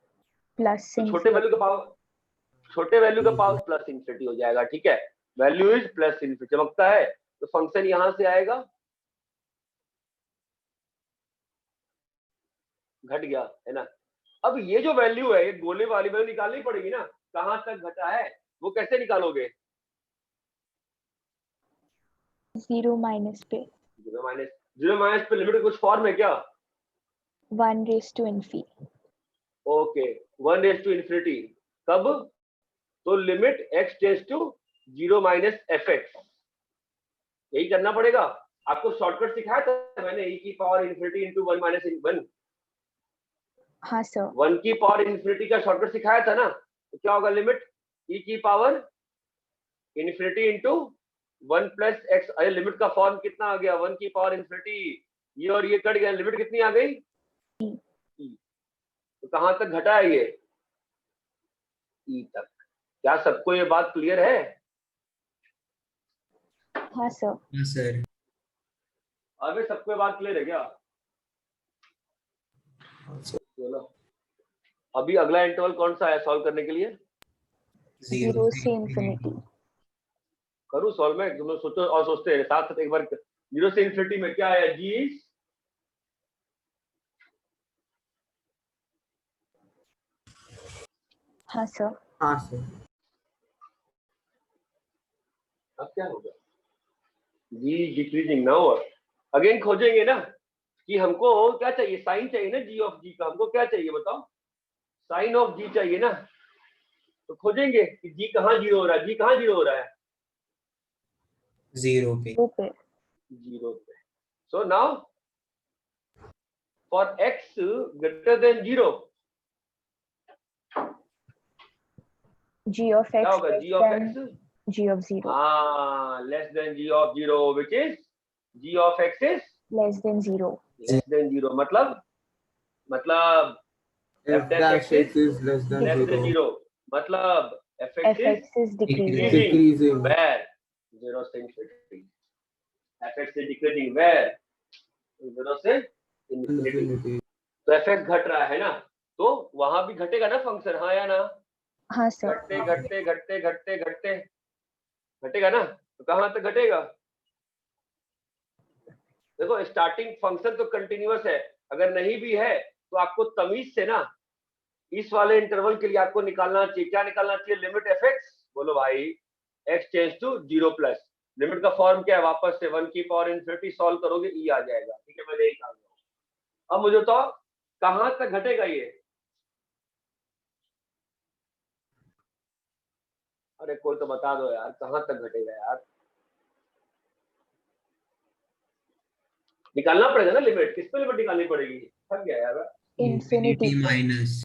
प्लस तो छोटे वैल्यू का पावर प्लस इन्फिनिटी हो जाएगा, ठीक है। वैल्यू इज प्लस इन्फिनिटी चमकता है, तो फंक्शन यहां से आएगा, घट गया है ना। अब ये जो वैल्यू है, ये गोले वाली वैल्यू निकालनी पड़ेगी ना, कहां तक घटा है वो कैसे निकालोगे, 0 माइनस पे। 0 माइनस पे लिमिट कुछ फॉर्म है क्या, 1 raise to infinity. Okay 1 raise to infinity, कब, तो limit x tends to 0 minus fx, यही करना पड़ेगा। आपको शॉर्टकट सिखाया था मैंने, e की पावर इन्फिनिटी इंटू 1 माइनस 1। हाँ सर। 1 की पावर इन्फिनिटी का शॉर्टकट सिखाया था ना, तो क्या होगा, लिमिट e की power infinity into 1 plus x. अरे लिमिट का फॉर्म कितना आ गया, 1 की पावर इन्फिनिटी, ये और ये कट गया, लिमिट कितनी आ गई, तो कहां तक घटा है ये, e तक। क्या सबको ये बात क्लियर है। हाँ सर। अभी सबको ये बात क्लियर है क्या, चलो अभी अगला इंटरवल कौन सा है सॉल्व करने के लिए, 0 से इन्फिनिटी। करूँ सॉल्व में, तुम लोग सोचो और सोचते हैं साथ साथ, एक बार 0 से इन्फिनिटी में क्या आया, g इज हाँ सर। हाँ सर। अब क्या होगा, g डिक्रीजिंग ना, और अगेन खोजेंगे ना कि हमको क्या चाहिए, साइन चाहिए ना g ऑफ g का, हमको क्या चाहिए बताओ, साइन ऑफ g चाहिए ना, तो खोजेंगे कि g कहाँ जीरो हो रहा है, g कहाँ जीरो हो रहा है, 0 पे। जीरो पे। So now for x greater then 0 g of क्या x होगा, less g of than x g of 0 less than g of 0 which is g of x is less than 0 less than 0, मतलब F dash x is less than less than 0. 0, मतलब fx fx is decreasing Decreasing. where 0 से infinity, fx is decreasing where 0 से infinity, Infinity. तो fx घट रहा है ना, तो वहां भी घटेगा ना फंक्शन, हाँ या ना, हाँ सर। घटते घटते घटते घटते घटते घटेगा ना, तो कहां तक घटेगा, देखो स्टार्टिंग फंक्शन तो कंटिन्यूअस है, अगर नहीं भी है तो आपको तमीज से ना इस वाले इंटरवल के लिए आपको निकालना चाहिए, क्या निकालना चाहिए, लिमिट एफ एक्स, बोलो भाई x tends to 0 plus, limit का फॉर्म क्या है, वापस से 1 की पावर इन्फिनिटी सॉल्व करोगे ई आ जाएगा, ठीक है, मैंने यही कहा। अब मुझे तो कहां तक घटेगा ये, अरे कोई तो बता दो यार, कहां तक घटेगा यार, निकालना पड़ेगा ना लिमिट, किस पे लिमिट निकालनी पड़ेगी, थक गया यार, इंफिनिटी माइनस।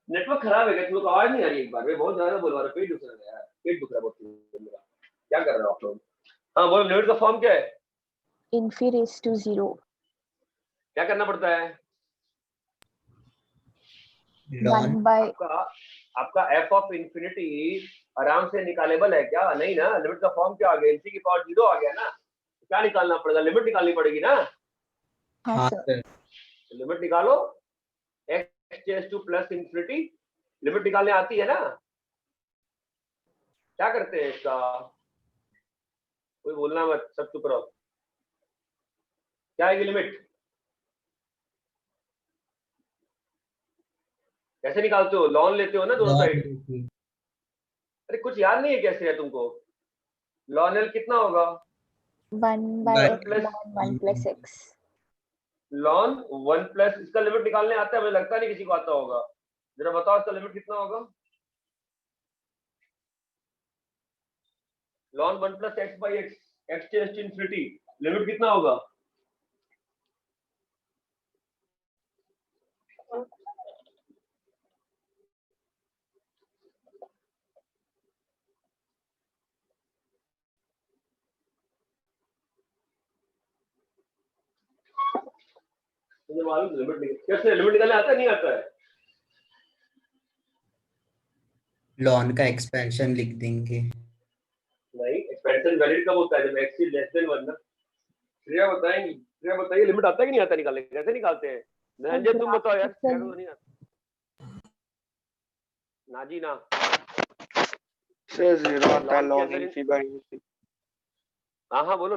नेटवर्क खराब है क्या, तुम लोग आवाज नहीं आ रही, एक बार मैं बहुत ज्यादा बोल रहा हूँ, पेट दुख रहा है यार, पेट दुख रहा है बहुत मेरा, क्या कर रहे हो आप लोग, हाँ बोलो, लिमिट का फॉर्म क्या है, इन्फी रेज टू 0 क्या करना पड़ता है, 1 by आपका f ऑफ इंफिनिटी आराम से निकालेबल है क्या, नहीं ना, लिमिट का फॉर्म क्या आ गया, इनसी की पावर 0 आ गया ना, तो क्या निकालना पड़ेगा, लिमिट निकालनी पड़ेगी ना, हाँ सर। लिमिट निकालो, x tends two plus infinity, limit निकालने आती है ना, क्या करते हैं इसका, कोई बोलना मत, सब चुप रहो, क्या आएगी लिमिट, कैसे निकालते हो, लॉन लेते हो ना दोनों साइड, अरे कुछ याद नहीं है कैसे है तुमको, लॉन एल कितना होगा, 1 by x plus- ln 1 plus x lawn 1 plus, इसका लिमिट निकालने आता है, मुझे लगता नहीं किसी को आता होगा, जरा बताओ इसका लिमिट कितना होगा, ln 1 plus x by x, x tends to infinity, limit कितना होगा, मुझे मालूम, लिमिट कैसे, लिमिट निकालने आता है नहीं आता है, लॉन का एक्सपेंशन लिख देंगे। नहीं, एक्सपेंशन वैलिड कब होता है, जब एक्स इज लेस देन 1 ना, श्रेया बताएंगी, श्रेया बताइए लिमिट आता है कि नहीं आता निकालने, कैसे निकालते हैं, धनंजय तुम बताओ यार, श्रेया को नहीं आता, नाजी ना, सर 0 आता है, लॉन के लॉन अंदर इनफी बाय इनफी, हाँ हाँ बोलो,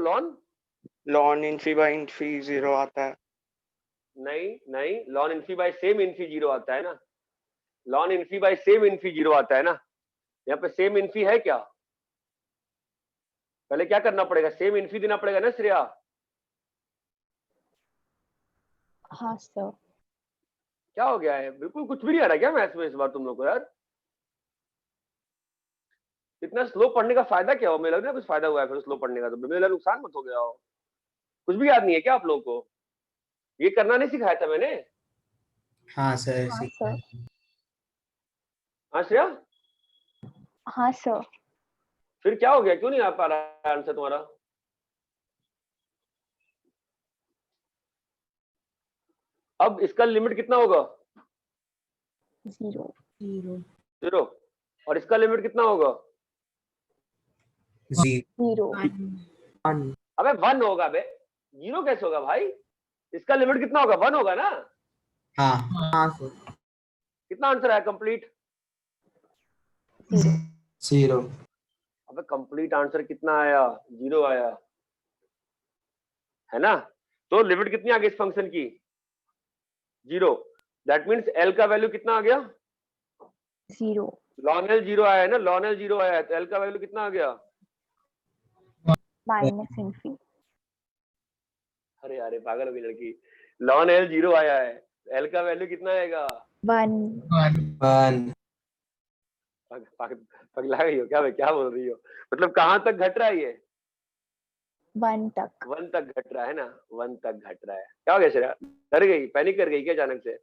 लॉन इनफी बाय इनफी 0 आता है, नहीं नहीं, ln infi by same infi 0 आता है ना, ln infi by same infi 0 आता है ना, यहाँ पे सेम इनफी है क्या, पहले क्या करना पड़ेगा, सेम इनफी देना पड़ेगा ना श्रेया, हाँ सर। क्या हो गया है, बिल्कुल कुछ भी नहीं आ रहा क्या मैथ्स में इस बार तुम लोग को यार, इतना स्लो पढ़ने का फायदा क्या हो, मुझे लग रहा है कुछ फायदा हुआ है फिर स्लो पढ़ने का, तो मुझे लगा नुकसान मत हो गया हो, कुछ भी याद नहीं है क्या आप लोगों को, ये करना नहीं सिखाया था मैंने, हाँ सर। हाँ सर। हाँ श्रेया, हाँ सर। फिर क्या हो गया, क्यों नहीं आ पा रहा है आंसर तुम्हारा, अब इसका लिमिट कितना होगा, 0 0, और इसका लिमिट कितना होगा, 0 अबे 1 होगा बे, 0 कैसे होगा भाई, इसका लिमिट कितना होगा, 1 होगा ना, हाँ सर। कितना आंसर आया कंप्लीट, 0। अबे कंप्लीट आंसर कितना आया, 0 आया, है ना। तो लिमिट कितनी आ गई इस फंक्शन की? 0। दैट मीन्स एल का वैल्यू कितना आ गया? 0 लॉन एल 0 आया है ना, लॉन एल 0 आया है, तो एल का वैल्यू कितना आ गया? Minus Infy. अरे यार पागल हो गई लड़की, लॉन एल 0 आया है, एल का वैल्यू कितना आएगा? 1 पगला गई हो क्या? भाई क्या बोल रही हो? मतलब कहाँ तक घट रहा है ये? 1 तक। 1 तक घट रहा है ना, 1 तक घट रहा है। क्या हो गया श्रेया, डर गई, पैनिक कर गई क्या अचानक से?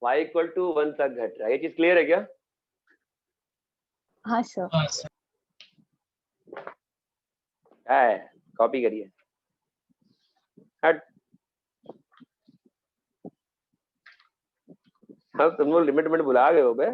y इक्वल टू 1 तक घट रहा है, ये चीज क्लियर है क्या? हाँ सर। है कॉपी करिए। हट, अब तुम लोग लिमिट में बुला गए हो बे।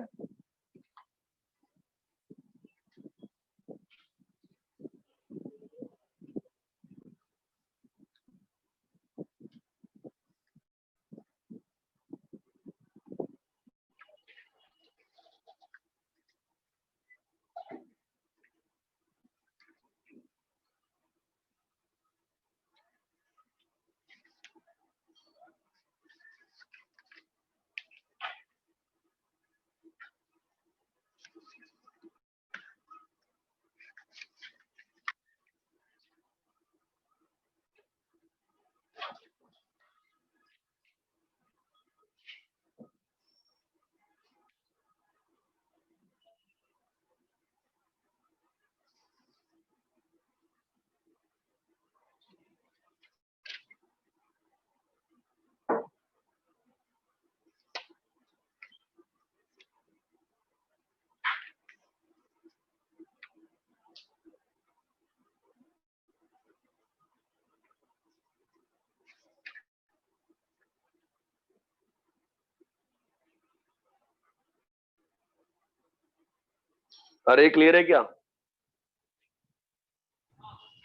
अरे क्लियर है क्या?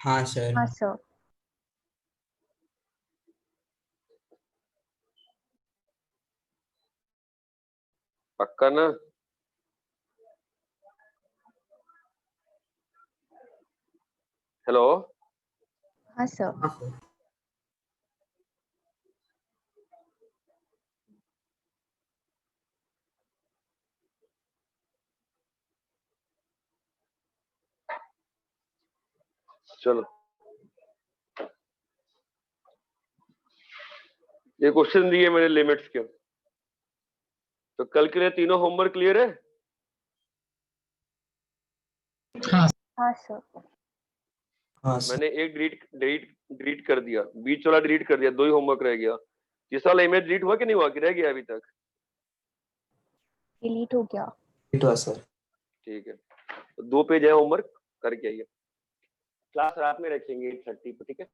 हाँ सर। हाँ सर। पक्का ना? हेलो, हाँ सर। चलो ये क्वेश्चन दिए मैंने लिमिट्स के, तो कल के लिए तीनों होमवर्क क्लियर है? हाँ सर। हाँ सर। मैंने एक डिलीट कर दिया, बीच वाला डिलीट कर दिया, 2 ही होमवर्क रह गया। तीसरा वाला इमेज डिलीट हुआ कि नहीं हुआ, कि रह गया अभी तक? डिलीट हो गया। सर। ठीक है, तो 2 पेज है होमवर्क, करके आइए। क्लास रात में रखेंगे 8:30 पे, ठीक है?